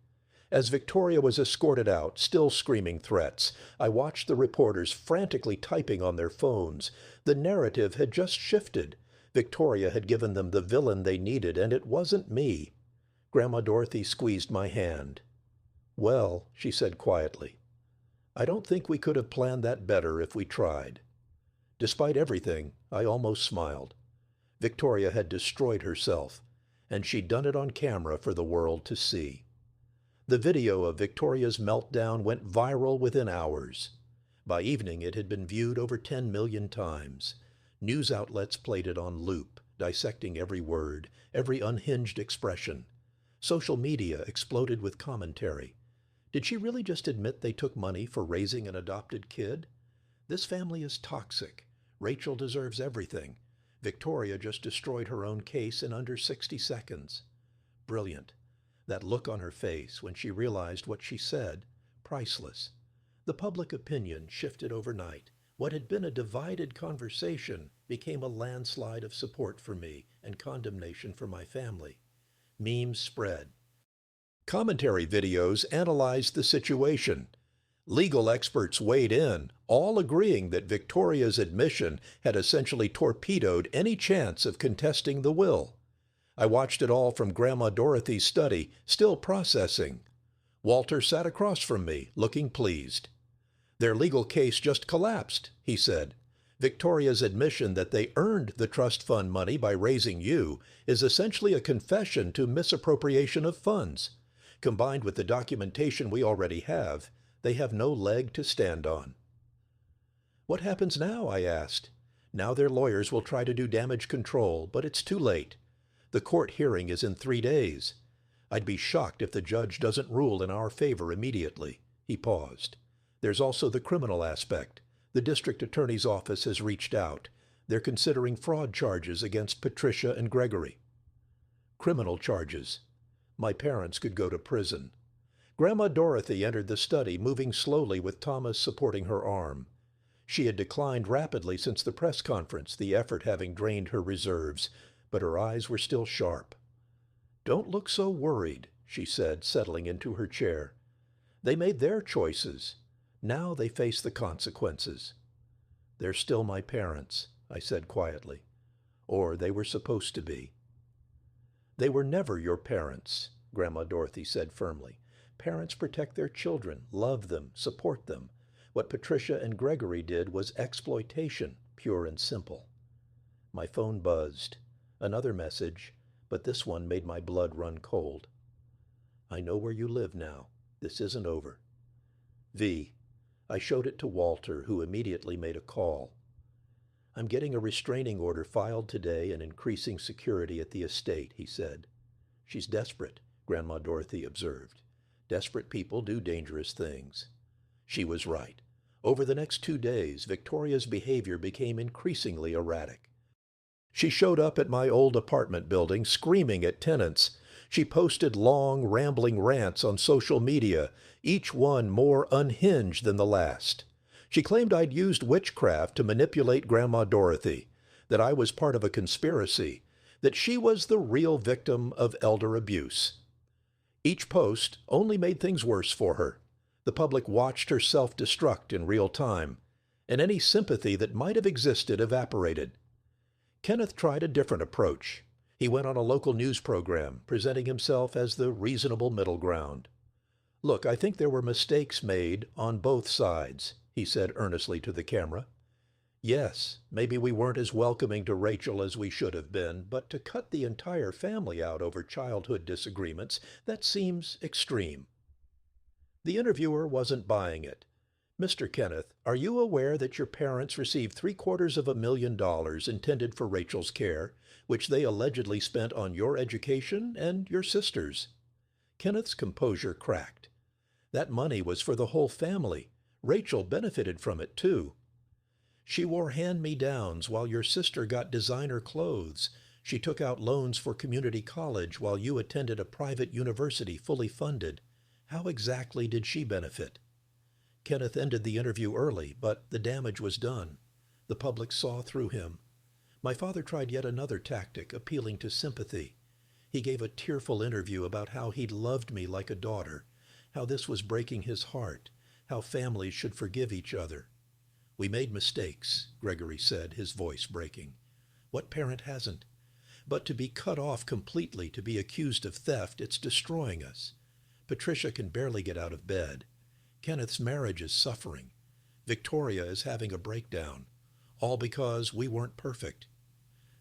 As Victoria was escorted out, still screaming threats, I watched the reporters frantically typing on their phones. The narrative had just shifted. Victoria had given them the villain they needed, and it wasn't me. Grandma Dorothy squeezed my hand. "Well," she said quietly, "I don't think we could have planned that better if we tried." Despite everything, I almost smiled. Victoria had destroyed herself, and she'd done it on camera for the world to see. The video of Victoria's meltdown went viral within hours. By evening, it had been viewed over 10 million times. News outlets played it on loop, dissecting every word, every unhinged expression. Social media exploded with commentary. Did she really just admit they took money for raising an adopted kid? This family is toxic. Rachel deserves everything. Victoria just destroyed her own case in under 60 seconds. Brilliant. That look on her face when she realized what she said, priceless. The public opinion shifted overnight. What had been a divided conversation became a landslide of support for me and condemnation for my family. Memes spread. Commentary videos analyzed the situation. Legal experts weighed in, all agreeing that Victoria's admission had essentially torpedoed any chance of contesting the will. I watched it all from Grandma Dorothy's study, still processing. Walter sat across from me, looking pleased. "Their legal case just collapsed," he said. "Victoria's admission that they earned the trust fund money by raising you is essentially a confession to misappropriation of funds. Combined with the documentation we already have, they have no leg to stand on." "What happens now?" I asked. "Now their lawyers will try to do damage control, but it's too late. The court hearing is in 3 days. I'd be shocked if the judge doesn't rule in our favor immediately." He paused. "There's also the criminal aspect. The district attorney's office has reached out. They're considering fraud charges against Patricia and Gregory. Criminal charges. My parents could go to prison. Grandma Dorothy entered the study, moving slowly with Thomas supporting her arm. She had declined rapidly since the press conference, the effort having drained her reserves, but her eyes were still sharp. "Don't look so worried," she said, settling into her chair. "They made their choices. Now they face the consequences." "They're still my parents," I said quietly. "Or they were supposed to be." "They were never your parents," Grandma Dorothy said firmly. "Parents protect their children, love them, support them. What Patricia and Gregory did was exploitation, pure and simple." My phone buzzed. Another message, but this one made my blood run cold. "I know where you live now. This isn't over. V." I showed it to Walter, who immediately made a call. "I'm getting a restraining order filed today and increasing security at the estate," he said. "She's desperate," Grandma Dorothy observed. "Desperate people do dangerous things." She was right. Over the next 2 days, Victoria's behavior became increasingly erratic. She showed up at my old apartment building screaming at tenants. She posted long, rambling rants on social media, each one more unhinged than the last. She claimed I'd used witchcraft to manipulate Grandma Dorothy, that I was part of a conspiracy, that she was the real victim of elder abuse. Each post only made things worse for her. The public watched her self-destruct in real time, and any sympathy that might have existed evaporated. Kenneth tried a different approach. He went on a local news program, presenting himself as the reasonable middle ground. "Look, I think there were mistakes made on both sides," he said earnestly to the camera. "Yes, maybe we weren't as welcoming to Rachel as we should have been, but to cut the entire family out over childhood disagreements, that seems extreme." The interviewer wasn't buying it. "Mr. Kenneth, are you aware that your parents received $750,000 intended for Rachel's care, which they allegedly spent on your education and your sister's?" Kenneth's composure cracked. "That money was for the whole family. Rachel benefited from it, too." "She wore hand-me-downs while your sister got designer clothes. She took out loans for community college while you attended a private university fully funded. How exactly did she benefit?" Kenneth ended the interview early, but the damage was done. The public saw through him. My father tried yet another tactic, appealing to sympathy. He gave a tearful interview about how he'd loved me like a daughter, how this was breaking his heart, how families should forgive each other. "We made mistakes," Gregory said, his voice breaking. "What parent hasn't? But to be cut off completely, to be accused of theft, it's destroying us. Patricia can barely get out of bed. Kenneth's marriage is suffering. Victoria is having a breakdown. All because we weren't perfect."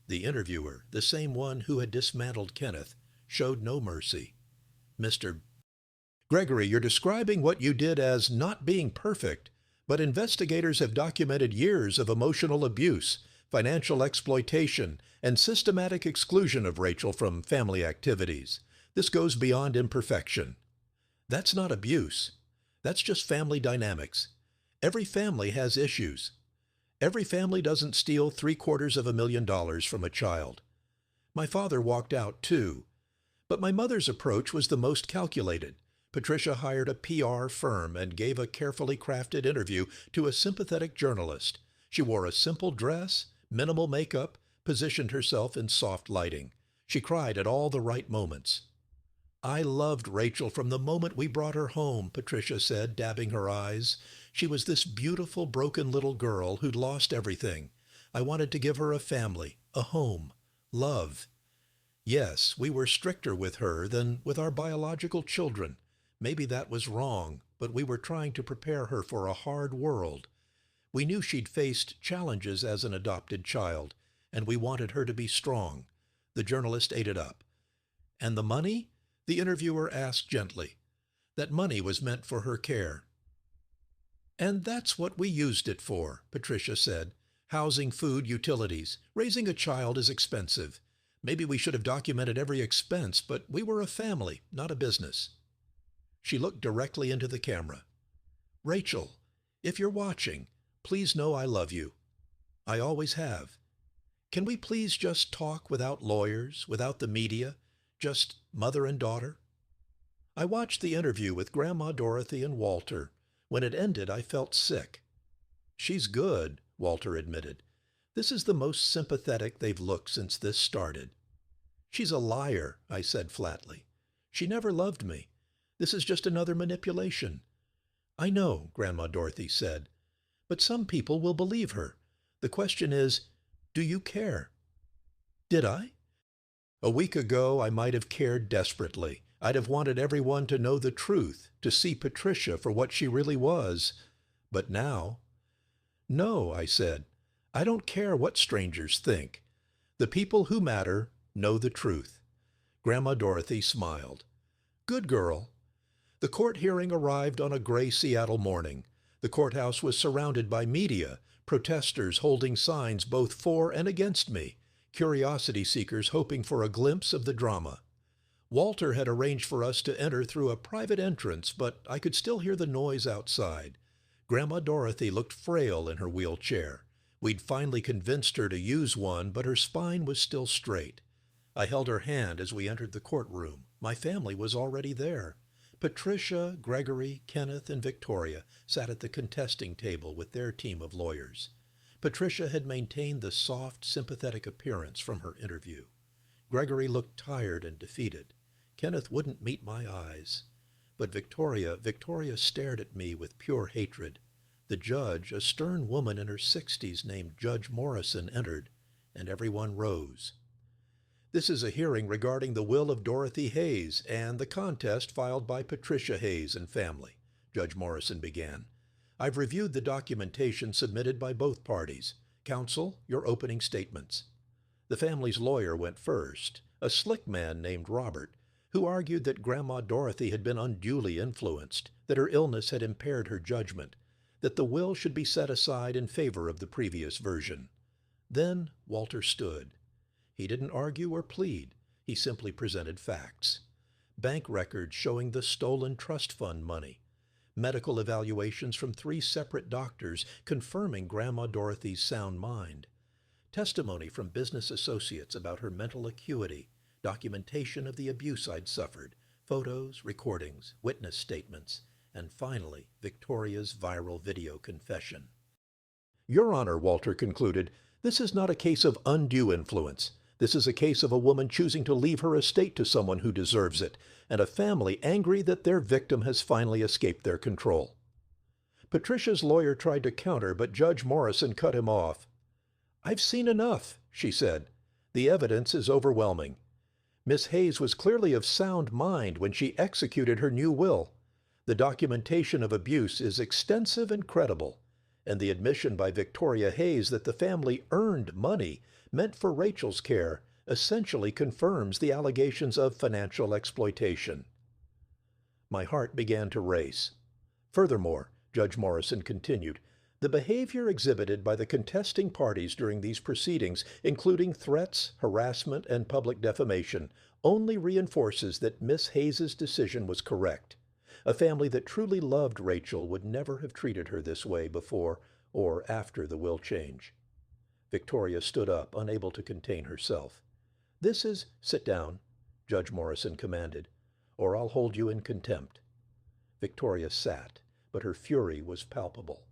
The interviewer, the same one who had dismantled Kenneth, showed no mercy. "Mr. Gregory, you're describing what you did as not being perfect, but investigators have documented years of emotional abuse, financial exploitation, and systematic exclusion of Rachel from family activities. This goes beyond imperfection. That's not abuse. That's just family dynamics. Every family has issues. Every family doesn't steal $750,000 from a child. My father walked out too. But my mother's approach was the most calculated. Patricia hired a PR firm and gave a carefully crafted interview to a sympathetic journalist. She wore a simple dress, minimal makeup, positioned herself in soft lighting. She cried at all the right moments. "I loved Rachel from the moment we brought her home," Patricia said, dabbing her eyes. "She was this beautiful, broken little girl who'd lost everything. I wanted to give her a family, a home, love. Yes, we were stricter with her than with our biological children. Maybe that was wrong, but we were trying to prepare her for a hard world. We knew she'd faced challenges as an adopted child, and we wanted her to be strong." The journalist ate it up. "And the money?" the interviewer asked gently. "That money was meant for her care." "And that's what we used it for," Patricia said. "Housing, food, utilities. Raising a child is expensive. Maybe we should have documented every expense, but we were a family, not a business." She looked directly into the camera. "Rachel, if you're watching, please know I love you. I always have. Can we please just talk without lawyers, without the media, just mother and daughter? I watched the interview with Grandma Dorothy and Walter. When it ended, I felt sick. She's good, Walter admitted. This is the most sympathetic they've looked since this started. She's a liar, I said flatly. She never loved me. This is just another manipulation. I know, Grandma Dorothy said, but some people will believe her. The question is, do you care? Did I? A week ago, I might have cared desperately. I'd have wanted everyone to know the truth, to see Patricia for what she really was. But now, no, I said. I don't care what strangers think. The people who matter know the truth. Grandma Dorothy smiled. Good girl. The court hearing arrived on a gray Seattle morning. The courthouse was surrounded by media, protesters holding signs both for and against me, curiosity seekers hoping for a glimpse of the drama. Walter had arranged for us to enter through a private entrance, but I could still hear the noise outside. Grandma Dorothy looked frail in her wheelchair. We'd finally convinced her to use one, but her spine was still straight. I held her hand as we entered the courtroom. My family was already there. Patricia, Gregory, Kenneth, and Victoria sat at the contesting table with their team of lawyers. Patricia had maintained the soft, sympathetic appearance from her interview. Gregory looked tired and defeated. Kenneth wouldn't meet my eyes. But Victoria stared at me with pure hatred. The judge, a stern woman in her 60s named Judge Morrison, entered, and everyone rose. This is a hearing regarding the will of Dorothy Hayes and the contest filed by Patricia Hayes and family, Judge Morrison began. I've reviewed the documentation submitted by both parties. Counsel, your opening statements. The family's lawyer went first, a slick man named Robert, who argued that Grandma Dorothy had been unduly influenced, that her illness had impaired her judgment, that the will should be set aside in favor of the previous version. Then Walter stood. He didn't argue or plead. He simply presented facts. Bank records showing the stolen trust fund money. Medical evaluations from 3 separate doctors confirming Grandma Dorothy's sound mind. Testimony from business associates about her mental acuity. Documentation of the abuse I'd suffered. Photos, recordings, witness statements. And finally, Victoria's viral video confession. Your Honor, Walter concluded, this is not a case of undue influence. This is a case of a woman choosing to leave her estate to someone who deserves it, and a family angry that their victim has finally escaped their control. Patricia's lawyer tried to counter, but Judge Morrison cut him off. I've seen enough, she said. The evidence is overwhelming. Miss Hayes was clearly of sound mind when she executed her new will. The documentation of abuse is extensive and credible, and the admission by Victoria Hayes that the family earned money meant for Rachel's care essentially confirms the allegations of financial exploitation. My heart began to race. Furthermore, Judge Morrison continued, the behavior exhibited by the contesting parties during these proceedings, including threats, harassment, and public defamation, only reinforces that Miss Hayes's decision was correct. A family that truly loved Rachel would never have treated her this way before or after the will change. Victoria stood up, unable to contain herself. Sit down, Judge Morrison commanded, or I'll hold you in contempt. Victoria sat, but her fury was palpable.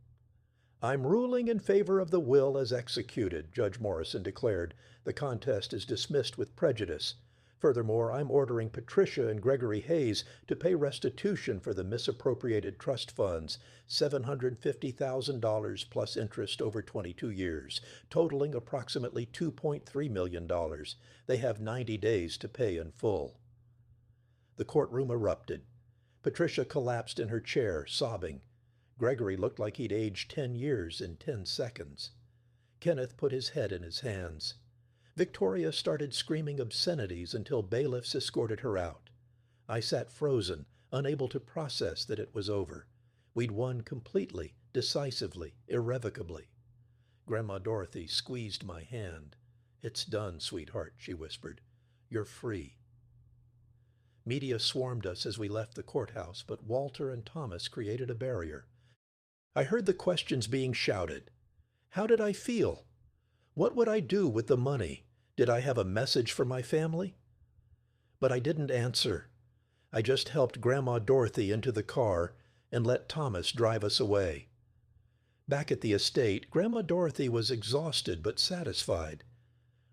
I'm ruling in favor of the will as executed, Judge Morrison declared. The contest is dismissed with prejudice. Furthermore, I'm ordering Patricia and Gregory Hayes to pay restitution for the misappropriated trust funds, $750,000 plus interest over 22 years, totaling approximately $2.3 million. They have 90 days to pay in full. The courtroom erupted. Patricia collapsed in her chair, sobbing. Gregory looked like he'd aged 10 years in 10 seconds. Kenneth put his head in his hands. Victoria started screaming obscenities until bailiffs escorted her out. I sat frozen, unable to process that it was over. We'd won completely, decisively, irrevocably. Grandma Dorothy squeezed my hand. It's done, sweetheart, she whispered. You're free. Media swarmed us as we left the courthouse, but Walter and Thomas created a barrier. I heard the questions being shouted. How did I feel? What would I do with the money? Did I have a message for my family? But I didn't answer. I just helped Grandma Dorothy into the car and let Thomas drive us away. Back at the estate, Grandma Dorothy was exhausted but satisfied.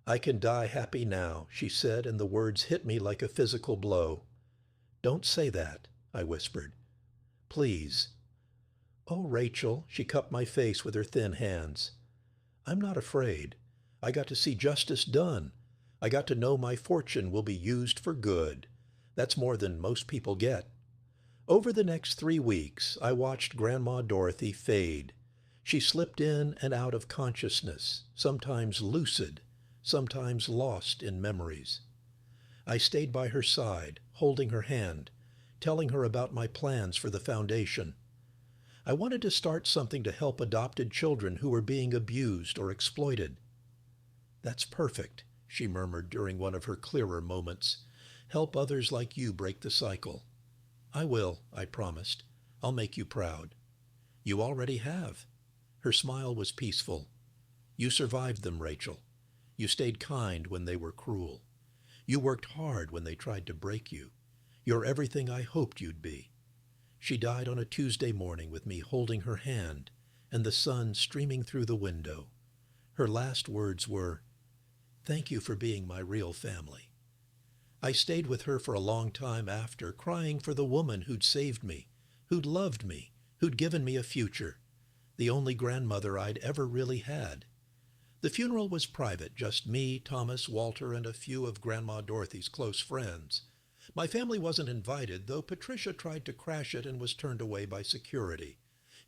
"I can die happy now," she said, and the words hit me like a physical blow. "Don't say that," I whispered. "Please." "Oh, Rachel," she cupped my face with her thin hands. "I'm not afraid. I got to see justice done. I got to know my fortune will be used for good. That's more than most people get." Over the next 3 weeks, I watched Grandma Dorothy fade. She slipped in and out of consciousness, sometimes lucid, sometimes lost in memories. I stayed by her side, holding her hand, telling her about my plans for the foundation. I wanted to start something to help adopted children who were being abused or exploited. "That's perfect," she murmured during one of her clearer moments. "Help others like you break the cycle." "I will," I promised. "I'll make you proud." "You already have." Her smile was peaceful. "You survived them, Rachel. You stayed kind when they were cruel. You worked hard when they tried to break you. You're everything I hoped you'd be." She died on a Tuesday morning with me holding her hand and the sun streaming through the window. Her last words were, "Thank you for being my real family." I stayed with her for a long time after, crying for the woman who'd saved me, who'd loved me, who'd given me a future, the only grandmother I'd ever really had. The funeral was private, just me, Thomas, Walter, and a few of Grandma Dorothy's close friends. My family wasn't invited, though Patricia tried to crash it and was turned away by security.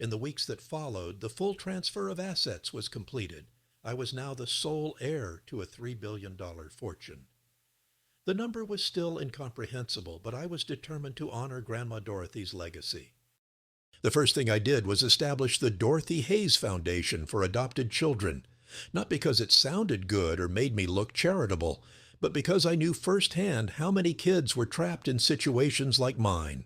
In the weeks that followed, the full transfer of assets was completed. I was now the sole heir to a $3 billion fortune. The number was still incomprehensible, but I was determined to honor Grandma Dorothy's legacy. The first thing I did was establish the Dorothy Hayes Foundation for Adopted Children, not because it sounded good or made me look charitable, but because I knew firsthand how many kids were trapped in situations like mine.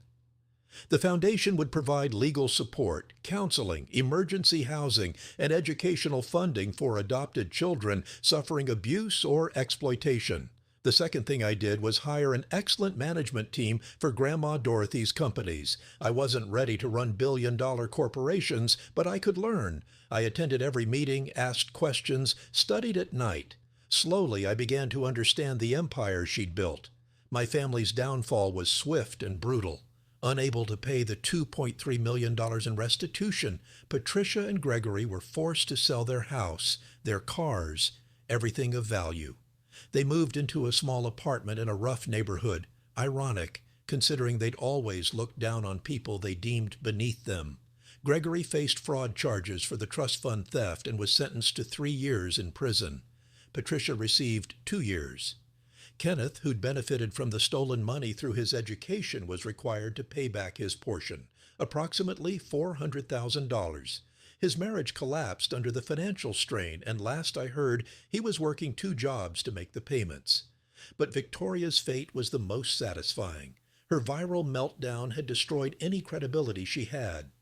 The foundation would provide legal support, counseling, emergency housing, and educational funding for adopted children suffering abuse or exploitation. The second thing I did was hire an excellent management team for Grandma Dorothy's companies. I wasn't ready to run billion-dollar corporations, but I could learn. I attended every meeting, asked questions, studied at night. Slowly, I began to understand the empire she'd built. My family's downfall was swift and brutal. Unable to pay the $2.3 million in restitution, Patricia and Gregory were forced to sell their house, their cars, everything of value. They moved into a small apartment in a rough neighborhood, ironic, considering they'd always looked down on people they deemed beneath them. Gregory faced fraud charges for the trust fund theft and was sentenced to 3 years in prison. Patricia received 2 years. Kenneth, who'd benefited from the stolen money through his education, was required to pay back his portion, approximately $400,000. His marriage collapsed under the financial strain, and last I heard, he was working 2 jobs to make the payments. But Victoria's fate was the most satisfying. Her viral meltdown had destroyed any credibility she had.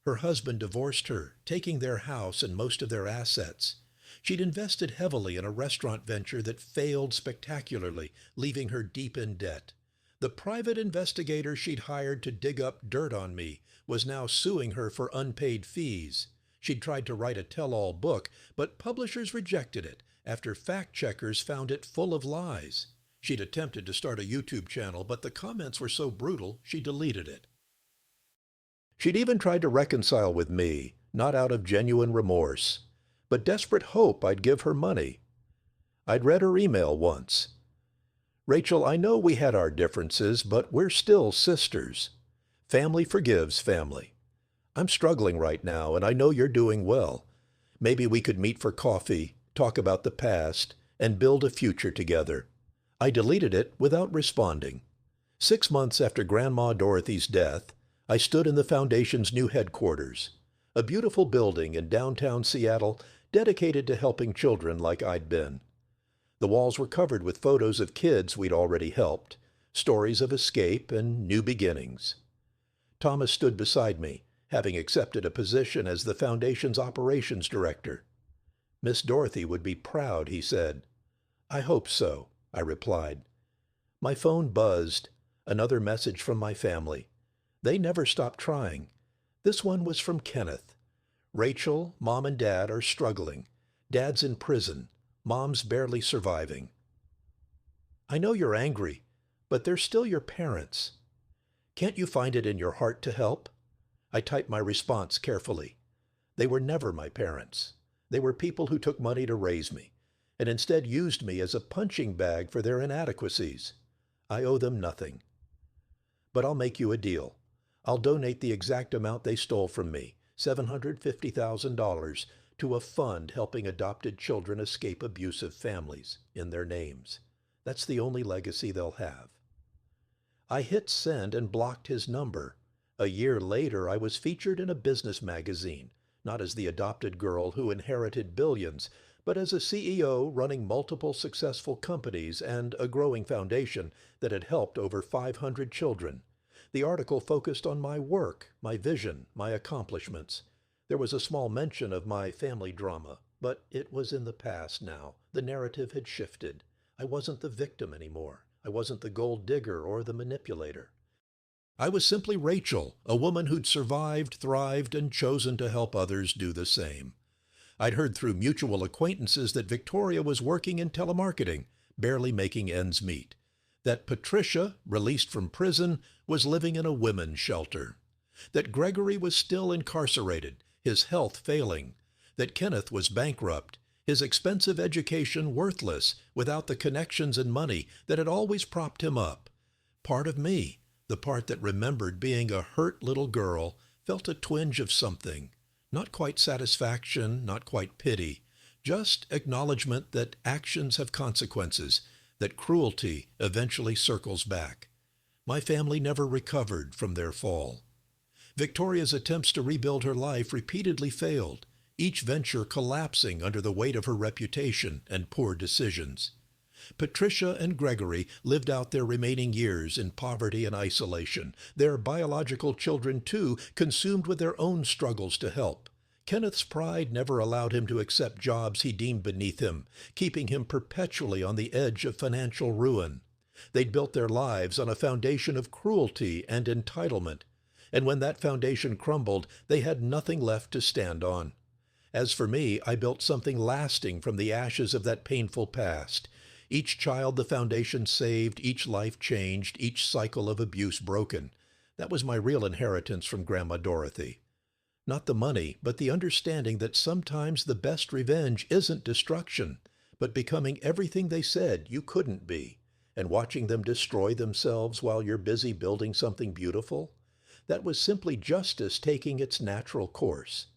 Her husband divorced her, taking their house and most of their assets. She'd invested heavily in a restaurant venture that failed spectacularly, leaving her deep in debt. The private investigator she'd hired to dig up dirt on me was now suing her for unpaid fees. She'd tried to write a tell-all book, but publishers rejected it after fact-checkers found it full of lies. She'd attempted to start a YouTube channel, but the comments were so brutal, she deleted it. She'd even tried to reconcile with me, not out of genuine remorse, but desperate hope I'd give her money. I'd read her email once. "Rachel, I know we had our differences, but we're still sisters. Family forgives family. I'm struggling right now, and I know you're doing well. Maybe we could meet for coffee, talk about the past, and build a future together." I deleted it without responding. 6 months after Grandma Dorothy's death, I stood in the foundation's new headquarters, a beautiful building in downtown Seattle dedicated to helping children like I'd been. The walls were covered with photos of kids we'd already helped, stories of escape and new beginnings. Thomas stood beside me, having accepted a position as the foundation's operations director. Miss Dorothy would be proud, he said. I hope so, I replied. My phone buzzed. Another message from my family. They never stopped trying. This one was from Kenneth. Rachel, Mom and Dad are struggling. Dad's in prison. Mom's barely surviving. I know you're angry, but they're still your parents. Can't you find it in your heart to help? I typed my response carefully. They were never my parents. They were people who took money to raise me, and instead used me as a punching bag for their inadequacies. I owe them nothing. But I'll make you a deal. I'll donate the exact amount they stole from me, $750,000, to a fund helping adopted children escape abusive families, in their names. That's the only legacy they'll have. I hit send and blocked his number. A year later, I was featured in a business magazine, not as the adopted girl who inherited billions, but as a CEO running multiple successful companies and a growing foundation that had helped over 500 children. The article focused on my work, my vision, my accomplishments. There was a small mention of my family drama, but it was in the past now. The narrative had shifted. I wasn't the victim anymore. I wasn't the gold digger or the manipulator. I was simply Rachel, a woman who'd survived, thrived, and chosen to help others do the same. I'd heard through mutual acquaintances that Victoria was working in telemarketing, barely making ends meet. That Patricia, released from prison, was living in a women's shelter. That Gregory was still incarcerated, his health failing. That Kenneth was bankrupt, his expensive education worthless without the connections and money that had always propped him up. Part of me, the part that remembered being a hurt little girl, felt a twinge of something. Not quite satisfaction, not quite pity, just acknowledgement that actions have consequences, that cruelty eventually circles back. My family never recovered from their fall. Victoria's attempts to rebuild her life repeatedly failed, each venture collapsing under the weight of her reputation and poor decisions. Patricia and Gregory lived out their remaining years in poverty and isolation, their biological children, too, consumed with their own struggles to help. Kenneth's pride never allowed him to accept jobs he deemed beneath him, keeping him perpetually on the edge of financial ruin. They'd built their lives on a foundation of cruelty and entitlement, and when that foundation crumbled, they had nothing left to stand on. As for me, I built something lasting from the ashes of that painful past. Each child the foundation saved, each life changed, each cycle of abuse broken. That was my real inheritance from Grandma Dorothy. Not the money, but the understanding that sometimes the best revenge isn't destruction, but becoming everything they said you couldn't be, and watching them destroy themselves while you're busy building something beautiful. That was simply justice taking its natural course.